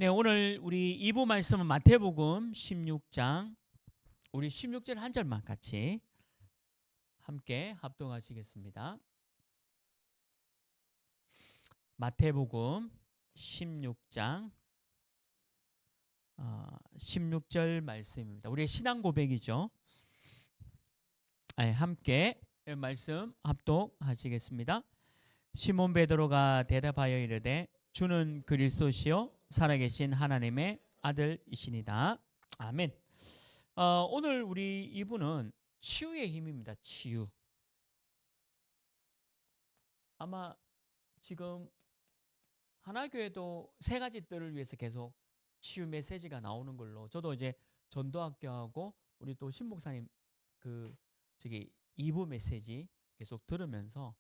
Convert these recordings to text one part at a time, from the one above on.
네, 오늘 우리 2부 말씀은 마태복음 16장, 우리 16절 한 절만 같이 함께 합동하시겠습니다. 마태복음 16장 16절 말씀입니다. 우리의 신앙 고백이죠. 네, 함께 말씀 합독하시겠습니다. 시몬 베드로가 대답하여 이르되 주는 그리스도시요 살아계신 하나님의 아들이시니다. 아멘. 오늘 우리 이분은 치유의 힘입니다. 치유. 아마 지금 하나교회도 세 가지 뜰을 위해서 계속 치유 메시지가 나오는 걸로, 저도 이제 전도학교하고 우리 또 신목사님 그 저기 2부 메시지 계속 들으면서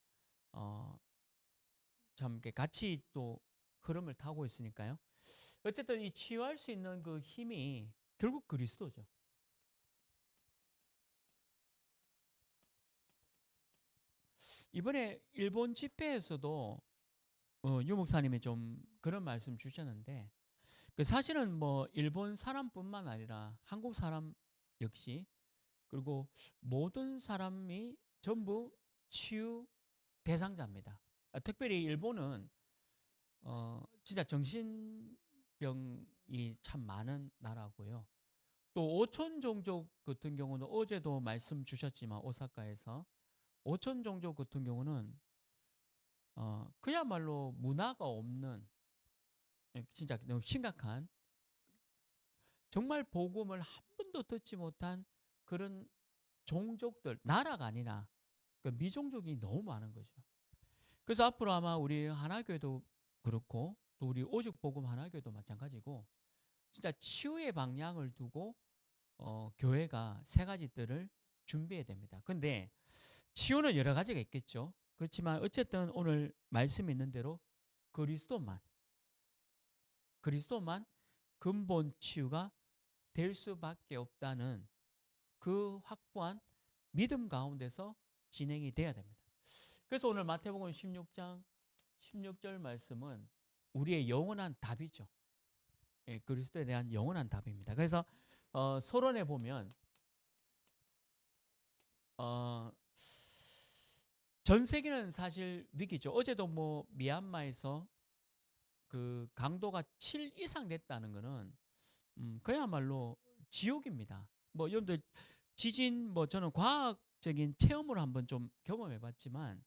참 이렇게 같이 또 흐름을 타고 있으니까요. 어쨌든 이 치유할 수 있는 그 힘이 결국 그리스도죠. 이번에 일본 집회에서도 유 목사님이 좀 그런 말씀 주셨는데, 그 사실은 뭐 일본 사람뿐만 아니라 한국 사람 역시, 그리고 모든 사람이 전부 치유 대상자입니다. 특별히 일본은 진짜 정신병이 참 많은 나라고요. 또 오촌 종족 같은 경우는 어제도 말씀 주셨지만 오사카에서 오촌 종족 같은 경우는 그야말로 문화가 없는, 진짜 너무 심각한, 정말 복음을 한 번도 듣지 못한 그런 종족들, 나라가 아니라 그 미종족이 너무 많은 거죠. 그래서 앞으로 아마 우리 하나교회도 그렇고 또 우리 오죽 복음 하나교회도 마찬가지고, 진짜 치유의 방향을 두고 교회가 세 가지 뜰을 준비해야 됩니다. 근데 치유는 여러 가지가 있겠죠. 그렇지만 어쨌든 오늘 말씀 있는 대로 그리스도만 근본 치유가 될 수밖에 없다는 그 확고한 믿음 가운데서 진행이 돼야 됩니다. 그래서 오늘 마태복음 16장 16절 말씀은 우리의 영원한 답이죠. 예, 그리스도에 대한 영원한 답입니다. 그래서 서론에 보면 전 세계는 사실 위기죠. 어제도 뭐 미얀마에서 그 강도가 7 이상 됐다는 것은 그야말로 지옥입니다. 뭐 여러분들 지진, 뭐 저는 과학적인 체험을 한번 좀 경험해봤지만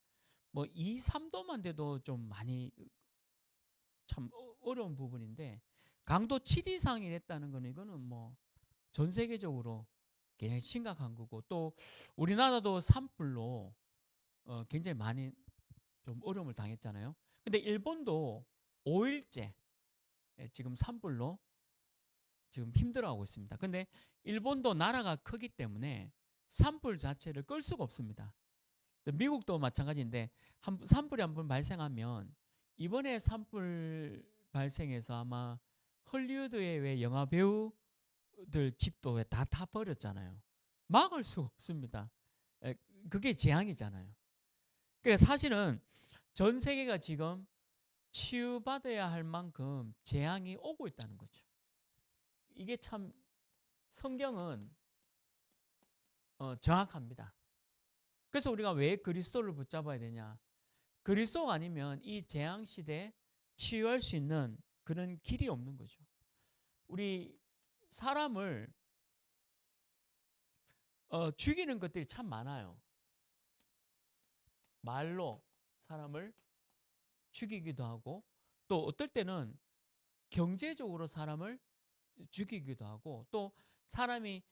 뭐 2, 3도만 돼도 좀 많이 참 어려운 부분인데, 강도 7 이상이 됐다는 거는 이거는 뭐 전 세계적으로 굉장히 심각한 거고, 또 우리나라도 산불로 굉장히 많이 좀 어려움을 당했잖아요. 근데 일본도 5일째 지금 산불로 지금 힘들어하고 있습니다. 근데 일본도 나라가 크기 때문에 산불 자체를 끌 수가 없습니다. 미국도 마찬가지인데 산불이 한번 발생하면, 이번에 산불 발생해서 아마 헐리우드의 왜 영화 배우들 집도 왜 다 타버렸잖아요. 막을 수가 없습니다. 그게 재앙이잖아요. 그러니까 사실은 전 세계가 지금 치유받아야 할 만큼 재앙이 오고 있다는 거죠. 이게 참 성경은 정확합니다. 그래서 우리가 왜 그리스도를 붙잡아야 되냐? 그리스도가 아니면 이 재앙 시대에 치유할 수 있는 그런 길이 없는 거죠. 우리 사람을 죽이는 것들이 참 많아요. 말로 사람을 죽이기도 하고, 또 어떨 때는 경제적으로 사람을 죽이기도 하고, 또 사람이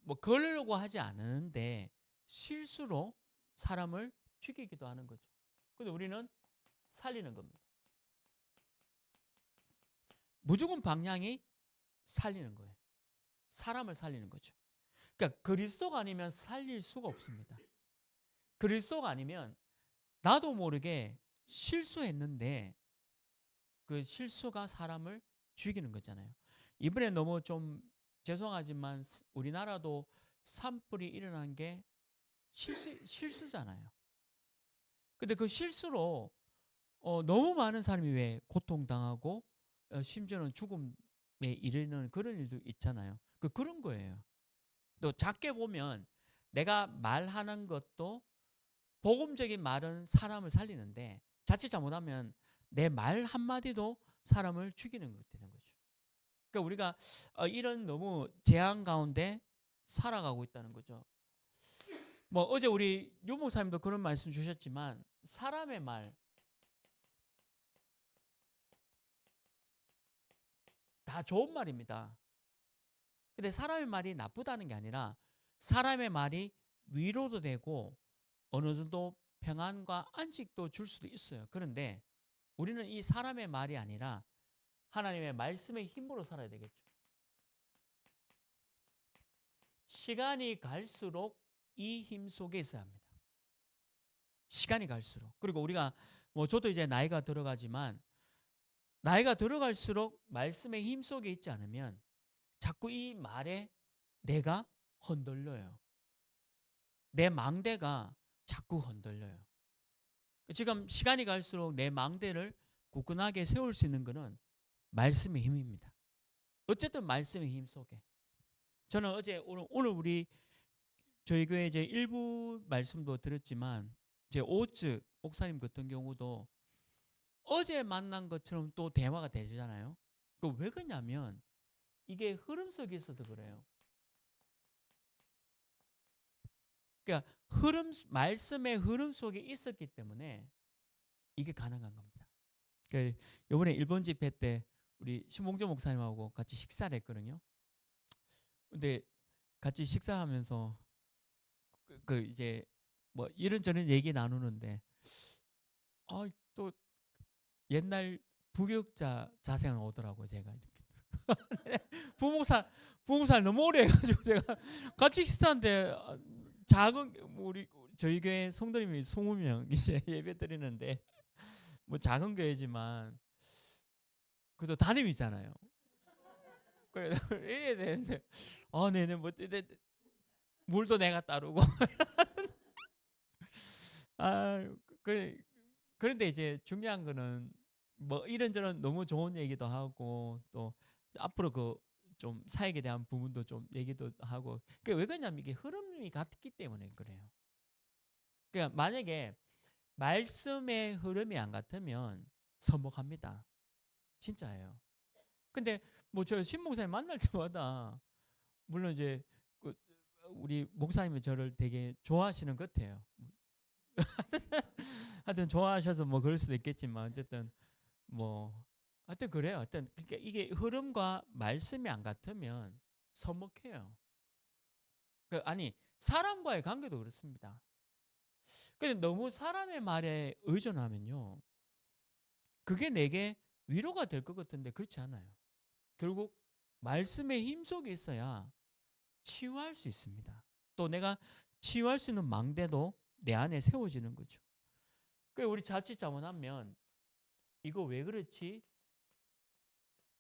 뭐 그러려고 하지 않는데 실수로 사람을 죽이기도 하는 거죠. 근데 우리는 살리는 겁니다. 무조건 방향이 살리는 거예요. 사람을 살리는 거죠. 그러니까 그리스도가 아니면 살릴 수가 없습니다. 그리스도가 아니면 나도 모르게 실수했는데 그 실수가 사람을 죽이는 거잖아요. 이번에 너무 좀 죄송하지만 우리나라도 산불이 일어난 게 실수잖아요. 근데 그 실수로 너무 많은 사람이 왜 고통당하고 심지어는 이르는 그런 일도 있잖아요. 그런 거예요. 또 작게 보면 내가 말하는 것도 복음적인 말은 사람을 살리는데 자칫 잘못하면 내 말 한마디도 사람을 죽이는 것 되는 거죠. 그러니까 우리가 이런 너무 재앙 가운데 살아가고 있다는 거죠. 뭐 어제 우리 유 목사님도 그런 말씀 주셨지만 사람의 말 다 좋은 말입니다. 근데 사람의 말이 나쁘다는 게 아니라 사람의 말이 위로도 되고 어느 정도 평안과 안식도 줄 수도 있어요. 그런데 우리는 이 사람의 말이 아니라 하나님의 말씀의 힘으로 살아야 되겠죠. 시간이 갈수록 이 힘 속에 있어야 합니다. 시간이 갈수록. 그리고 우리가 뭐 저도 이제 나이가 들어가지만 나이가 들어갈수록 말씀의 힘 속에 있지 않으면 자꾸 이 말에 내가 흔들려요. 내 망대가 자꾸 흔들려요. 지금 시간이 갈수록 내 망대를 굳건하게 세울 수 있는 것은 말씀의 힘입니다. 어쨌든 말씀의 힘 속에. 저는 어제 오늘 우리 저희 교회 이제 일부 말씀도 들었지만 이제 오츠 목사님 같은 경우도 어제 만난 것처럼 또 대화가 되잖아요. 그 왜 그러냐면 이게 흐름 속에 있어서 그래요. 그러니까 말씀의 흐름 속에 있었기 때문에 이게 가능한 겁니다. 그 이번에 일본 집회 때 우리 신봉조 목사님하고 같이 식사를 했거든요. 근데 같이 식사하면서 그 이제 뭐 이런저런 얘기 나누는데 또 옛날 부교육자 자생을 오더라고 제가 이렇게 부목사 너무 오래 해가지고 제가 같이 식사한데 작은 우리 저희 교회 성도님이 20명 이제 예배 드리는데 뭐 작은 교회지만 그래도 담임이잖아요. 그래 이래야 되는데 네네 뭐 물도 내가 따르고 그런데 이제 중요한 거는 뭐 이런저런 너무 좋은 얘기도 하고 또 앞으로 그 좀 사역에 대한 부분도 좀 얘기도 하고 왜 그러냐면 이게 흐름이 같기 때문에 그래요. 그러니까 만약에 말씀의 흐름이 안 같으면 서먹합니다. 진짜예요. 근데 뭐 저 신목사님 만날 때마다 물론 이제 그 우리 목사님이 저를 되게 좋아하시는 것 같아요. 하여튼 좋아하셔서 뭐 그럴 수도 있겠지만 어쨌든 뭐 하여튼 그래요. 하여튼 그러니까 이게 흐름과 말씀이 안 같으면 서먹해요. 아니 사람과의 관계도 그렇습니다. 근데 너무 사람의 말에 의존하면요. 그게 내게 위로가 될 것 같은데 그렇지 않아요. 결국 말씀의 힘 속에 있어야 치유할 수 있습니다. 또 내가 치유할 수 있는 망대도 내 안에 세워지는 거죠. 우리 자칫 잘못하면 이거 왜 그렇지?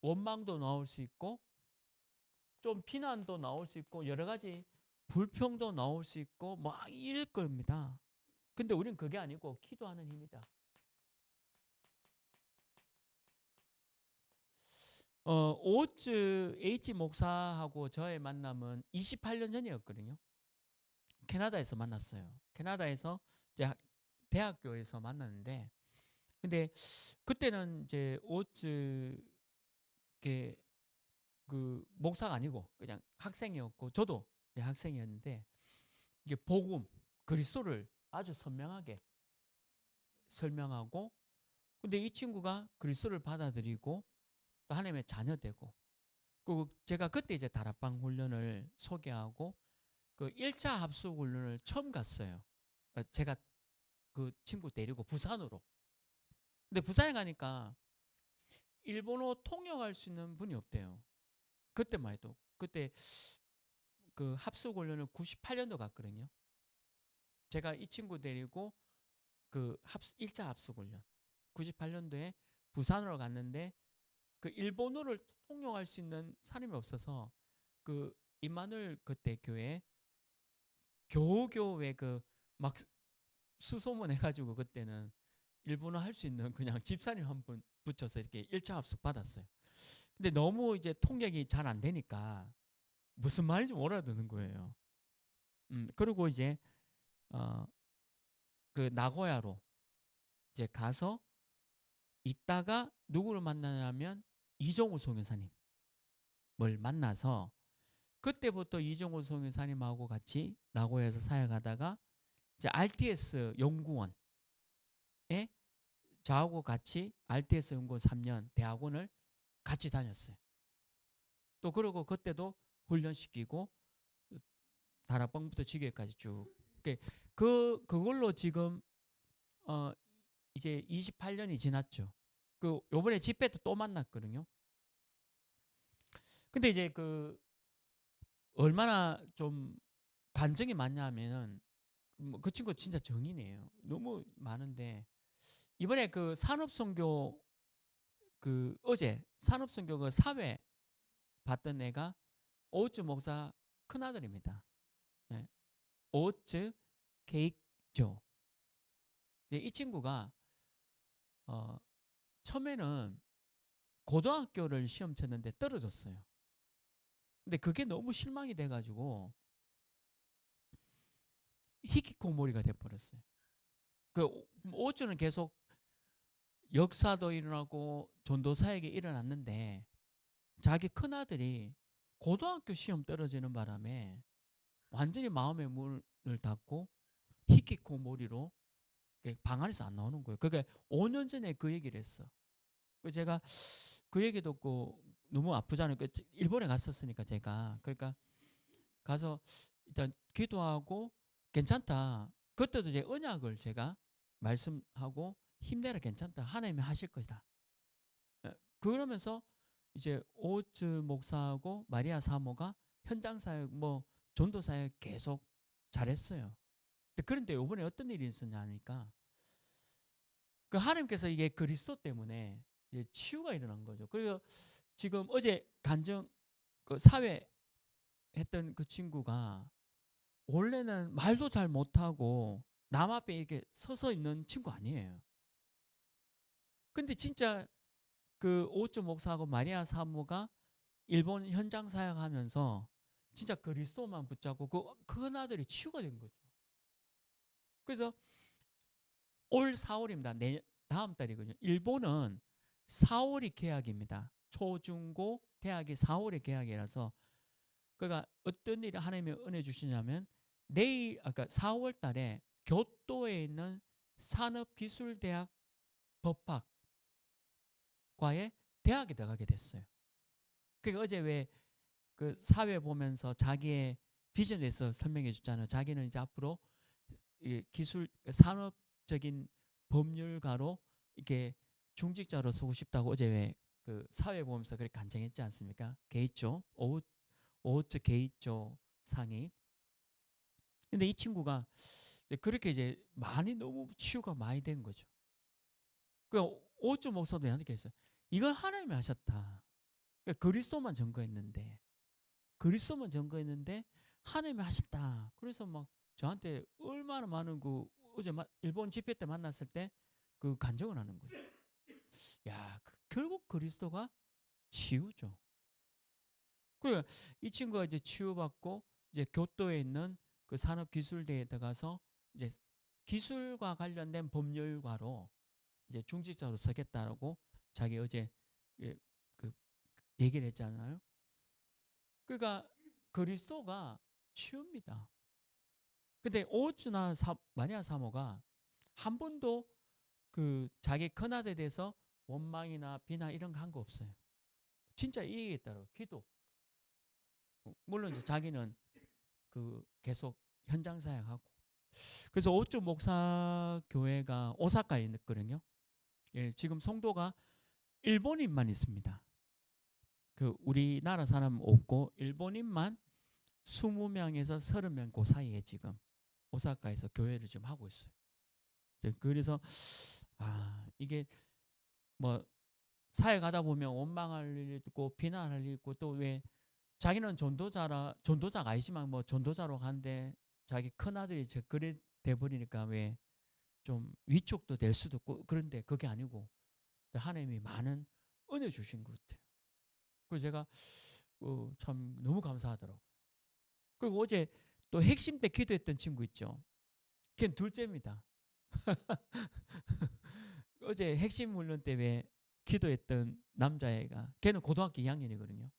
원망도 나올 수 있고 좀 비난도 나올 수 있고 여러 가지 불평도 나올 수 있고 막 이럴 겁니다. 근데 우리는 그게 아니고 기도하는 힘이다. 오츠 H 목사하고 저의 만남은 28년 전이었거든요. 캐나다에서 만났어요. 캐나다에서 이제 대학교에서 만났는데 근데 그때는 이제 오츠 그 목사가 아니고 그냥 학생이었고 저도 이제 학생이었는데 이게 복음 그리스도를 아주 선명하게 설명하고 근데 이 친구가 그리스도를 받아들이고 또 하나님의 자녀 되고 그리고 제가 그때 이제 다락방 훈련을 소개하고 그 1차 합숙 훈련을 처음 갔어요. 제가 그 친구 데리고 부산으로. 근데 부산에 가니까 일본어 통역할 수 있는 분이 없대요. 그때만 해도 그때 그 합숙 훈련을 98년도 갔거든요. 제가 이 친구 데리고 그 1차 합숙 훈련 98년도에 부산으로 갔는데 그 일본어를 통역할 수 있는 사람이 없어서 그 임마누엘 그때 교회 겨우겨우 그막 수소문 해가지고 그때는 일본어 할 수 있는 그냥 집사님 한 분 붙여서 이렇게 1차 합숙 받았어요. 근데 너무 이제 통역이 잘 안 되니까 무슨 말인지 못 알아듣는 거예요. 그리고 이제 어, 그 나고야로 이제 가서 있다가 누구를 만나냐면 이종우 송교사님을 만나서 그때부터 이종우 송교사님하고 같이 나고야에서 사역하다가 이제 RTS 연구원에 저하고 같이 RTS 연구원 3년 대학원을 같이 다녔어요. 또 그러고 그때도 훈련시키고 다락방부터 지게까지 쭉. 그걸로 지금 어 이제 28년이 지났죠. 그 요번에 집회 때 또 만났거든요. 근데 이제 그 얼마나 좀 간증이 많냐면은 그 친구 진짜 정인이에요. 너무 많은데 이번에 그 산업선교 그 어제 산업선교 그 사회 봤던 애가 오우츠 목사 큰아들입니다. 네. 오우츠 게익조. 이 친구가 어 처음에는 고등학교를 시험 쳤는데 떨어졌어요. 근데 그게 너무 실망이 돼가지고 히키코모리가 돼버렸어요. 그 오즈는 계속 역사도 일어나고 전도사에게 일어났는데 자기 큰아들이 고등학교 시험 떨어지는 바람에 완전히 마음의 문을 닫고 히키코모리로 방 안에서 안 나오는 거예요. 그게 5년 전에 그 얘기를 했어. 제가 그 얘기 듣고 너무 아프잖아요. 일본에 갔었으니까 제가 그러니까 가서 일단 기도하고 괜찮다. 그때도 이제 언약을 제가 말씀하고 힘내라 괜찮다. 하나님이 하실 것이다. 그러면서 이제 오츠 목사하고 마리아 사모가 현장 사역 뭐 전도 사역 계속 잘했어요. 그런데 이번에 어떤 일이 있었냐 하니까 그 하나님께서 이게 그리스도 때문에 이제 치유가 일어난 거죠. 그래서 지금 어제 간증 그 사회 했던 그 친구가 원래는 말도 잘 못하고 남 앞에 이렇게 서서 있는 친구 아니에요. 근데 진짜 그 오츠 목사하고 마리아 사모가 일본 현장 사역하면서 진짜 그리스도만 붙잡고 그 아들이 치유가 된 거죠. 그래서 올 4월입니다. 다음 달이거든요. 일본은 4월이 개학입니다. 초중고 대학이 4월에 개학이라서 그러니까 어떤 일이 하나님이 은혜 주시냐면 내일 아까 4월 달에 교토에 있는 산업기술대학 법학과에 대학에 들어가게 됐어요. 그러니까 어제 왜 그 사회 보면서 자기의 비전에 대해서 설명해 줬잖아요. 자기는 이제 앞으로 기술 산업적인 법률가로 이렇게 중직자로 서고 싶다고 어제 왜 그 사회 보면서 그렇게 간증했지 않습니까? 게이쪼 오우츠 게이쪼 상이. 근데 이 친구가 그렇게 이제 많이 너무 치유가 많이 된 거죠. 그 오우츠 목사도 이렇게 했어요. 이건 하나님이 하셨다. 그러니까 그리스도만 증거했는데 하나님이 하셨다. 그래서 막 저한테 얼마나 많은 그 어제 일본 집회 때 만났을 때 그 간증을 하는 거죠. 야, 결국 그리스도가 치유죠. 그이 친구가 이제 치유받고 이제 교토에 있는 그 산업기술대에 들어가서 이제 기술과 관련된 법률가로 이제 중직자로 서겠다라고 자기 어제 그 얘기를 했잖아요. 그러니까 그리스도가 치유입니다. 근데 오즈나 마리아 사모가 한 번도 그 자기 큰아들에 대해서 원망이나 비난 이런 거 한 거 없어요. 진짜 이 얘기에 따라 기도. 물론 이제 자기는 그 계속 현장 사역하고. 그래서 오즈 목사 교회가 오사카에 있거든요. 예, 지금 성도가 일본인만 있습니다. 그 우리나라 사람 없고 일본인만 20명에서 30명 그 사이에 지금 오사카에서 교회를 좀 하고 있어요. 그래서 이게 뭐 사역하다 보면 원망할 일 있고 비난할 일 있고 또 왜 자기는 전도자가 아니지만 뭐 전도자로 가는데 자기 큰 아들이 그래 돼 버리니까 왜 좀 위축도 될 수도 있고 그런데 그게 아니고 하나님이 많은 은혜 주신 것 같아요. 그래서 제가 참 너무 감사하더라고요. 그리고 어제 또 핵심 때 기도했던 친구 있죠. 걔는 둘째입니다. 어제 핵심 훈련 때문에 기도했던 남자애가 걔는 고등학교 2학년이거든요.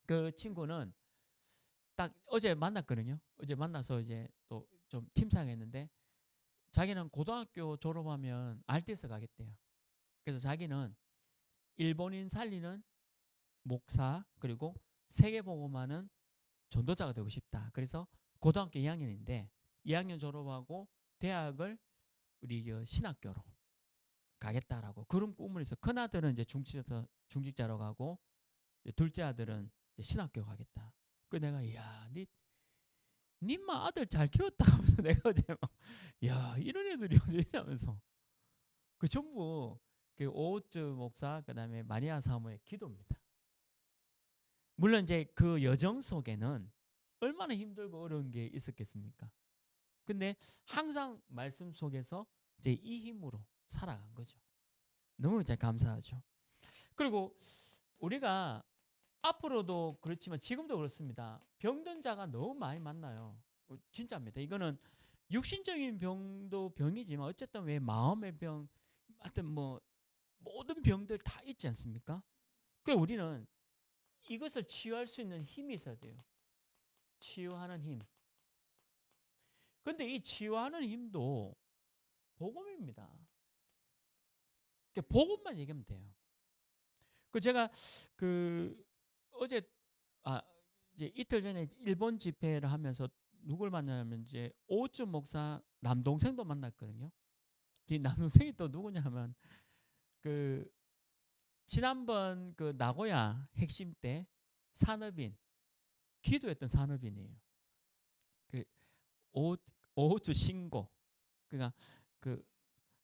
그 친구는 딱 어제 만났거든요. 어제 만나서 이제 또 좀 팀상했는데 자기는 고등학교 졸업하면 RTS 가겠대요. 그래서 자기는 일본인 살리는 목사 그리고 세계복음하는 전도자가 되고 싶다. 그래서 고등학교 2학년인데 2학년 졸업하고 대학을 우리 신학교로 가겠다라고 그런 꿈을 해서 큰 아들은 이제 중직자로 가고 둘째 아들은 이제 신학교 가겠다. 그 내가 이야 님마 아들 잘 키웠다 하면서 내가 어제 야 이런 애들이 어디 있냐면서 그 전부 그 오우츠 목사 그다음에 마리아 사모의 기도입니다. 물론 이제 그 여정 속에는 얼마나 힘들고 어려운 게 있었겠습니까? 근데 항상 말씀 속에서 이제 이 힘으로 살아간 거죠. 너무 이제 감사하죠. 그리고 우리가 앞으로도 그렇지만 지금도 그렇습니다. 병든 자가 너무 많이 만나요. 진짜입니다. 이거는 육신적인 병도 병이지만 어쨌든 왜 마음의 병, 하여튼 뭐 모든 병들 다 있지 않습니까? 그 우리는 이것을 치유할 수 있는 힘이 있어야 돼요. 치유하는 힘. 근데 이 치유하는 힘도 복음입니다. 복음만 얘기하면 돼요. 그 제가 그 어제 이제 이틀 전에 일본 집회를 하면서 누굴 만나냐면 이제 오우츠 목사 남동생도 만났거든요. 이 남동생이 또 누구냐면 그 지난번 그 나고야 핵심 때 산업인 기도했던 산업인이에요. 그 오, 오우츠 신고. 그러니까 그,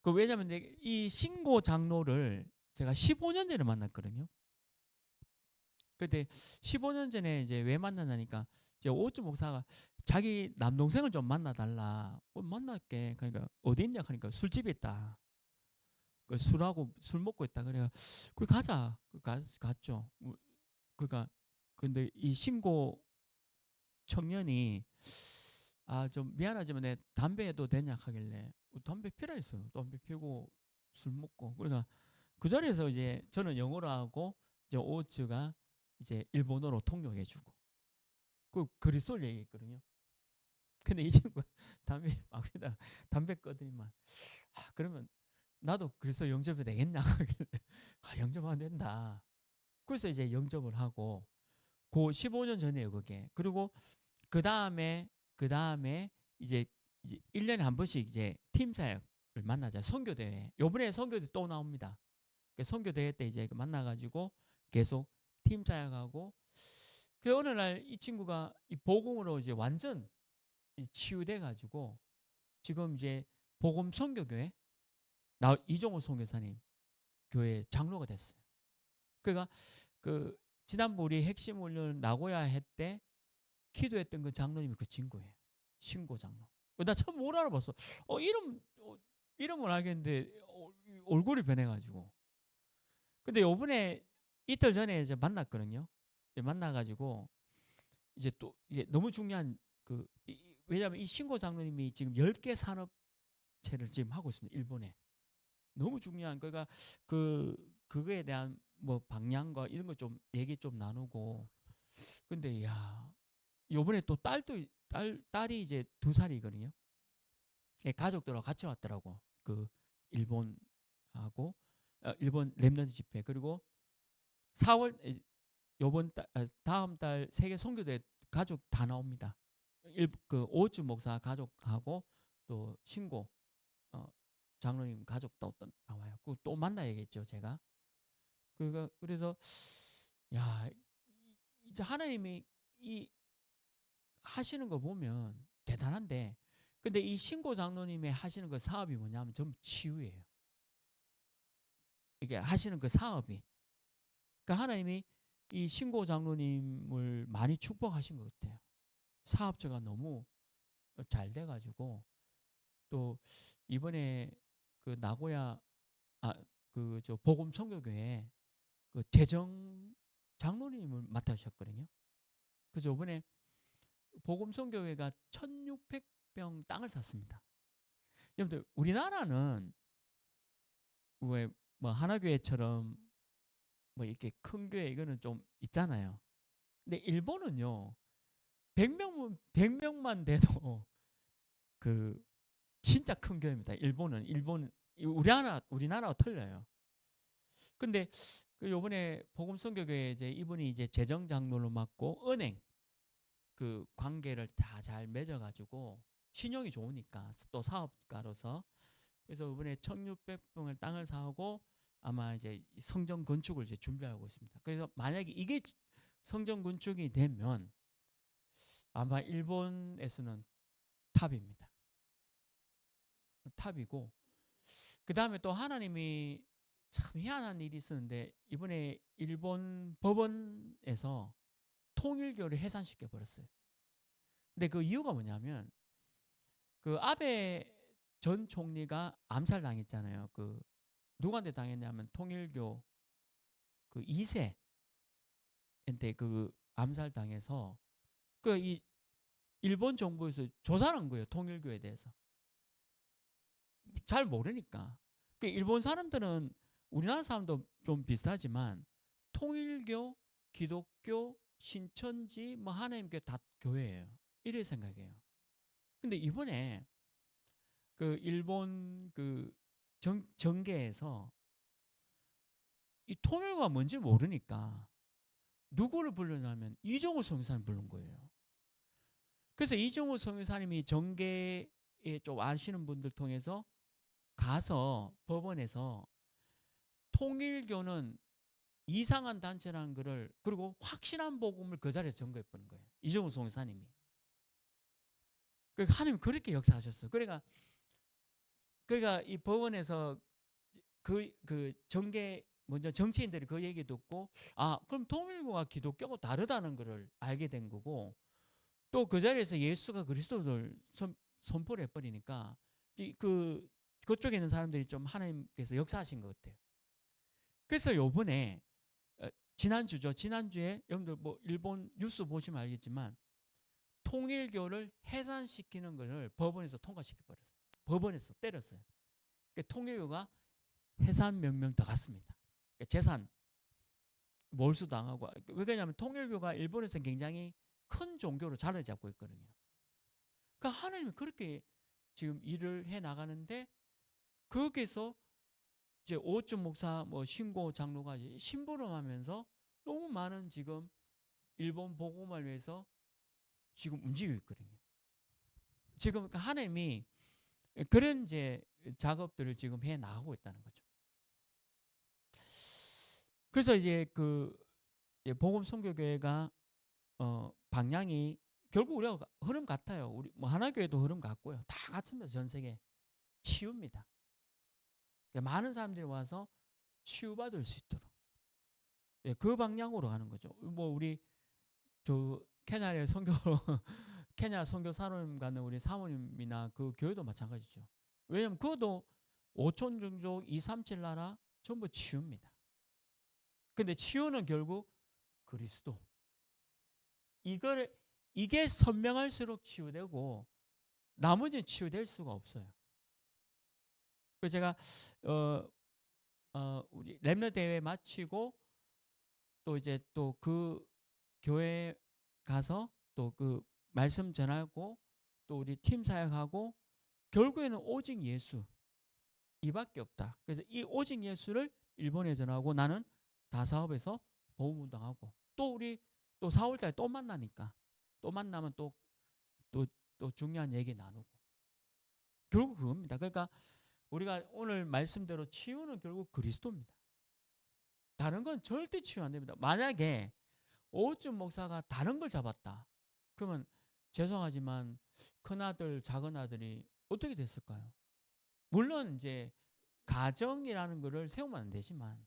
그 왜냐면 이 신고 장로를 제가 15년 전에 만났거든요. 근데 15년 전에 이제 왜 만나냐니까 이제 오우츠 목사가 자기 남동생을 좀 만나달라. 만날게. 그러니까 어디 있냐 하니까 술집에 있다. 그 술하고 술 먹고 있다. 그래가 그 가자. 갔죠. 그러니까 근데 이 신고 청년이 좀 미안하지만 내 담배도 되냐 하길래 담배 피라 했어요. 담배 피고 술 먹고 그러니까 그 자리에서 이제 저는 영어로 하고 이제 오츠가 이제 일본어로 통역해주고 그 그리스도를 얘기했거든요. 근데 이 친구가 담배 막 피다 담배 꺼더니만 그러면 나도 그리스도 영접이 되겠냐 하길래 영접하면 된다. 그래서 이제 영접을 하고 그 15년 전이에요 그게. 그리고 그 다음에 이제 1년에 한 번씩 이제 팀 사역을 만나자. 선교대회. 요번에 선교대 또 나옵니다. 선교대회 때 이제 만나가지고 계속 팀 사역하고 그 어느 날 이 친구가 이 복음으로 이제 완전 치유돼가지고 지금 이제 복음 선교교회 이종호 선교사님 교회 장로가 됐어요. 그러니까 그 지난번 우리 핵심 훈련 나고야 했때 기도했던 그 장로님이 그 친구예요. 신고 장로. 나 처음 못 알아봤어. 이름을 알겠는데 얼굴이 변해가지고. 근데 요번에 이틀 전에 이제 만났거든요. 이제 만나가지고 이제 또 이게 너무 중요한 왜냐하면 이 신고 장로님이 지금 10개 산업체를 지금 하고 있습니다. 일본에. 너무 중요한 그러니까 그거에 대한 뭐 방향과 이런 거 좀 얘기 좀 나누고 근데 야 요번에 또 딸이 이제 2살이거든요. 가족들하고 같이 왔더라고. 그 일본하고 일본 랩런트 집회 그리고 4월 요번 다음 달 세계 선교대 가족 다 나옵니다. 그 오주 목사 가족하고 또 신고 장로님 가족도 나와요. 또 만나야겠죠 제가. 그래서 야 이제 하나님이 이 하시는 거 보면 대단한데 근데 이 신고 장로님의 하시는 그 사업이 뭐냐면 전부 치유예요. 이게 하시는 그 사업이. 그러니까 하나님이 이 신고 장로님을 많이 축복하신 것 같아요. 사업자가 너무 잘 돼가지고 또 이번에 나고야 그 저 복음 선교교회 그 재정 장로님을 맡으셨거든요. 그래서 이번에 복음성교회가 1600평 땅을 샀습니다. 여러분들 우리나라는 왜 뭐 하나교회처럼 뭐 이렇게 큰 교회 이거는 좀 있잖아요. 근데 일본은요 100명만 돼도 그 진짜 큰 교회입니다. 일본 우리나라와 틀려요. 근데 그 요번에 복음성교교회 이제 이분이 이제 재정 장로로 맡고 은행 그 관계를 다 잘 맺어가지고 신용이 좋으니까 또 사업가로서 그래서 이번에 1,600평을 땅을 사고 아마 이제 성전 건축을 이제 준비하고 있습니다. 그래서 만약에 이게 성전 건축이 되면 아마 일본에서는 탑입니다. 탑이고 그 다음에 또 하나님이 참 희한한 일이 있었는데 이번에 일본 법원에서 통일교를 해산시켜 버렸어요. 근데 그 이유가 뭐냐면 그 아베 전 총리가 암살당했잖아요. 그 누구한테 당했냐면 통일교 그 2세한테 그 암살당해서 그 이 일본 정부에서 조사한 거예요. 통일교에 대해서. 잘 모르니까. 그 일본 사람들은 우리나라 사람도 좀 비슷하지만 통일교, 기독교, 신천지, 뭐 하나님께 다 교회예요. 이래 생각해요. 근데 이번에 그 일본 그 정계에서 이 통일교가 뭔지 모르니까 누구를 불렀냐면 이종우 성교사님 부른 거예요. 그래서 이종우 성교사님이 정계에 좀 아시는 분들 통해서 가서 법원에서 통일교는 이상한 단체라는 것을 그리고 확실한 복음을 그 자리에서 증거해 버린 거예요. 이종우 성교사님이. 그러니까 하나님 그렇게 역사하셨어요. 그러니까 이 법원에서 그 정계 먼저 정치인들이 그 얘기 듣고 아 그럼 통일교와 기독교가 다르다는 것을 알게 된 거고 또 그 자리에서 예수가 그리스도를 선포를 해버리니까 그쪽에 있는 사람들이 좀 하나님께서 역사하신 것 같아요. 그래서 요번에 지난주에 여러분들 뭐 일본 뉴스 보시면 알겠지만 통일교를 해산시키는 것을 법원에서 통과시켜 버렸어요. 법원에서 때렸어요. 그러니까 통일교가 해산 명령 들어갔습니다. 그러니까 재산 몰수당하고 왜 그러냐면 통일교가 일본에서 굉장히 큰 종교로 자리를 잡고 있거든요. 그러니까 하나님이 그렇게 지금 일을 해 나가는데 거기서 이제 오쯤 목사 뭐 신고 장로가 심부름하면서 너무 많은 지금 일본 복음을 위해서 지금 움직이고 있거든요. 지금 그러니까 하나님이 그런 이제 작업들을 지금 해 나가고 있다는 거죠. 그래서 이제 그 복음 선교교회가 방향이 결국 우리가 흐름 같아요. 우리 뭐 하나교회도 흐름 같고요. 다 같습니다. 전 세계 치유입니다. 그러니까 많은 사람들이 와서 치유받을 수 있도록 그 방향으로 가는 거죠. 뭐 우리 저 케냐의 선교 케냐 선교 사모님 가는 우리 사모님이나 그 교회도 마찬가지죠. 왜냐하면 그것도 5천 종족 237 나라 전부 치유입니다. 근데 치유는 결국 그리스도. 이게 선명할수록 치유되고 나머지는 치유될 수가 없어요. 그래서 제가 우리 렘너 대회 마치고 또 이제 또 그 교회 가서 또 그 말씀 전하고 또 우리 팀 사역하고 결국에는 오직 예수 이밖에 없다. 그래서 이 오직 예수를 일본에 전하고 나는 다사업에서 보험운동하고 또 우리 또 4월달에 또 만나니까 또 만나면 또 중요한 얘기 나누고 결국 그겁니다. 그러니까 우리가 오늘 말씀대로 치유는 결국 그리스도입니다. 다른 건 절대 치유 안 됩니다. 만약에 오쯤 목사가 다른 걸 잡았다. 그러면 죄송하지만 큰아들 작은아들이 어떻게 됐을까요? 물론 이제 가정이라는 것을 세우면 안 되지만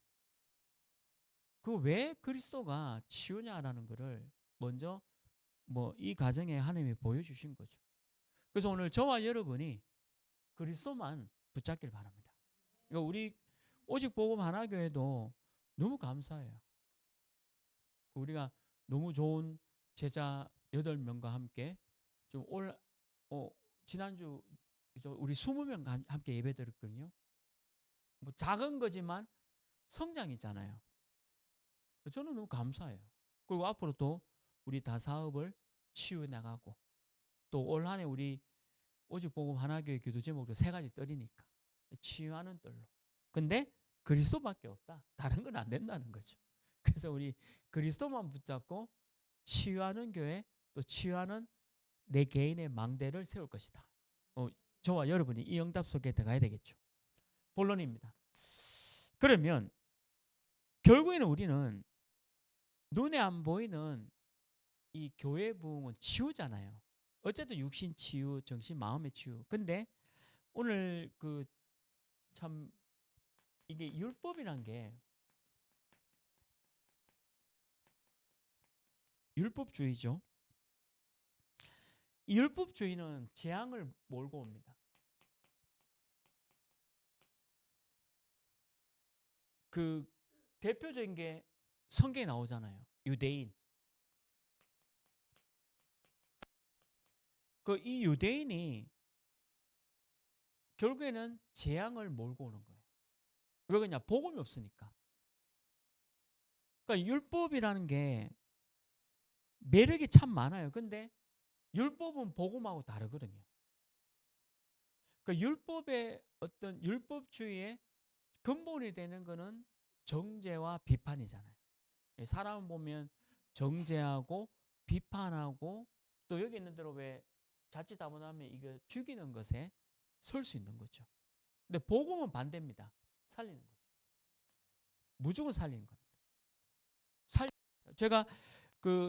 그 왜 그리스도가 치유냐라는 것을 먼저 뭐 이 가정에 하나님이 보여주신 거죠. 그래서 오늘 저와 여러분이 그리스도만 붙잡길 바랍니다. 그러니까 우리 오직 복음 하나교회도 너무 감사해요. 우리가 너무 좋은 제자 8명과 함께 좀 지난주 우리 20명 함께 예배 드렸거든요. 뭐 작은 거지만 성장이잖아요. 저는 너무 감사해요. 그리고 앞으로 또 우리 다 사업을 치유해 나가고 또 올 한해 우리 오직 복음 하나교회 기도 제목도 3가지 뜰이니까 치유하는 뜰로. 근데 그리스도밖에 없다. 다른 건 안 된다는 거죠. 그래서 우리 그리스도만 붙잡고 치유하는 교회 또 치유하는 내 개인의 망대를 세울 것이다. 저와 여러분이 이 응답 속에 들어가야 되겠죠. 본론입니다. 그러면 결국에는 우리는 눈에 안 보이는 이 교회 부흥은 치유잖아요. 어쨌든 육신 치유, 정신, 마음의 치유. 근데 오늘 참 이게 율법이란 게 율법주의죠. 이 율법주의는 재앙을 몰고 옵니다. 그 대표적인 게 성경에 나오잖아요. 유대인. 이 유대인이 결국에는 재앙을 몰고 오는 거예요. 왜 그러냐? 복음이 없으니까. 그러니까 율법이라는 게 매력이 참 많아요. 근데 율법은 복음하고 다르거든요. 그러니까 율법의 어떤 율법주의의 근본이 되는 거는 정죄와 비판이잖아요. 사람 보면 정죄하고 비판하고 또 여기 있는 대로 왜 자칫 잘못하면 이거 죽이는 것에 설 수 있는 거죠. 근데 복음은 반대입니다. 살리는 거죠. 무조건 살리는 겁니다. 제가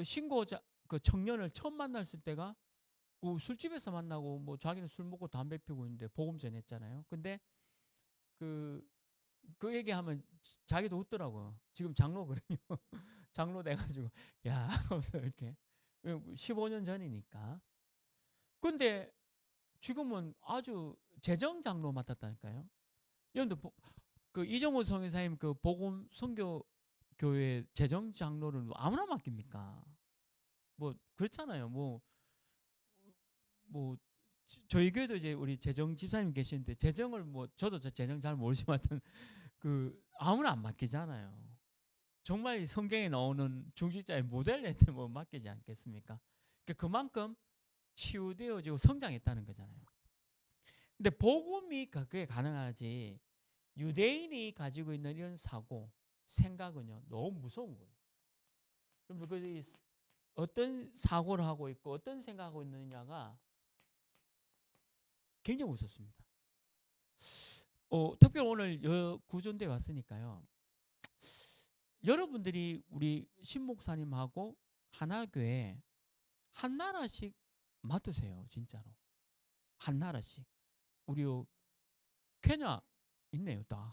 신고자 청년을 처음 만났을 때가 술집에서 만나고 뭐 자기는 술 먹고 담배 피우고 있는데 복음 전했잖아요. 근데 그 얘기하면 자기도 웃더라고요. 지금 장로거든요. 장로 돼가지고 야 하면서 이렇게 15년 전이니까. 근데 지금은 아주 재정 장로 맡았다니까요. 여러분들 이정호 성교사님 복음 선교 교회 재정 장로를 아무나 맡깁니까? 뭐 그렇잖아요. 뭐 저희 교회도 이제 우리 재정 집사님 계시는데 재정을 저도 재정 잘 모르지만 아무나 안 맡기잖아요. 정말 성경에 나오는 중직자의 모델한테 맡기지 않겠습니까? 그만큼 치유되어지고 성장했다는 거잖아요. 근데 복음이 그게 가능하지 유대인이 가지고 있는 이런 사고, 생각은요 너무 무서운 거예요. 그럼 어떤 사고를 하고 있고 어떤 생각하고 있느냐가 굉장히 무섭습니다. 특별히 오늘 구존대 왔으니까요. 여러분들이 우리 신목사님하고 하나교회 한 나라씩 맡으세요. 진짜로. 한 나라씩. 우리 케냐 있네요. 딱.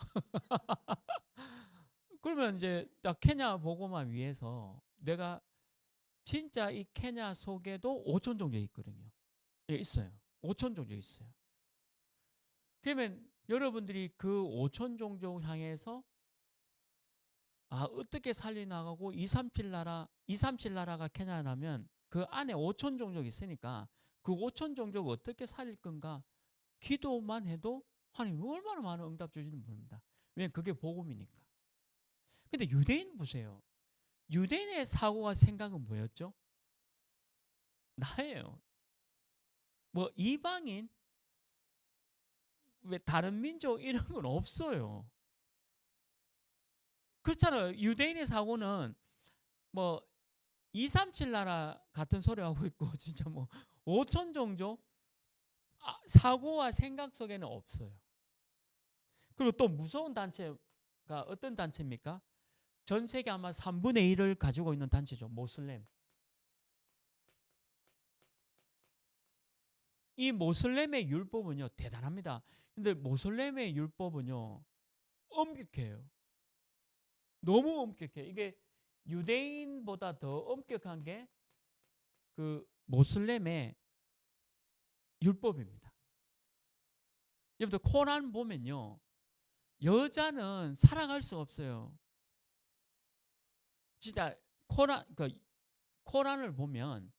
그러면 이제 딱 케냐 보고만 위해서 내가 진짜 이 케냐 속에도 5천 종교 있거든요. 예, 있어요. 5천 종교 있어요. 그러면 여러분들이 그 5천 종족 향해서 어떻게 살려나가고 237 나라가 케냐라면 그 안에 5천 종족이 있으니까 그 5천 종족을 어떻게 살릴 건가 기도만 해도 하나님 얼마나 많은 응답 주시는 분입니다. 왜냐하면 그게 복음이니까. 근데 유대인 보세요. 유대인의 사고와 생각은 뭐였죠? 나예요. 이방인 왜 다른 민족 이런 건 없어요. 그렇잖아요. 유대인의 사고는 237 나라 같은 소리 하고 있고 진짜 5천 종족 사고와 생각 속에는 없어요. 그리고 또 무서운 단체가 어떤 단체입니까? 전 세계 아마 3분의 1을 가지고 있는 단체죠. 모슬렘. 이 모슬렘의 율법은요 대단합니다. 근데 모슬렘의 율법은요 엄격해요. 너무 엄격해요. 이게 유대인보다 더 엄격한 게 모슬렘의 율법입니다. 여러분들 코란 보면요 여자는 살아갈 수 없어요. 진짜 코란을 보면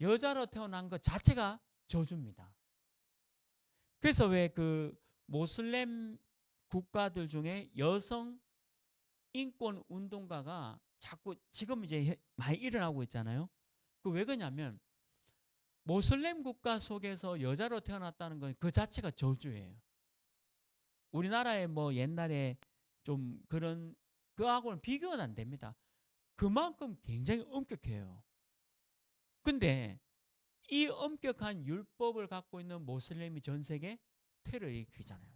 여자로 태어난 것 자체가 저주입니다. 그래서 왜 그 모슬렘 국가들 중에 여성 인권 운동가가 자꾸 지금 이제 많이 일어나고 있잖아요. 그 왜 그러냐면 모슬렘 국가 속에서 여자로 태어났다는 건 그 자체가 저주예요. 우리나라에 뭐 옛날에 좀 그런 그하고는 비교는 안 됩니다. 그만큼 굉장히 엄격해요. 근데 이 엄격한 율법을 갖고 있는 모슬렘이 전 세계 테러의 귀잖아요.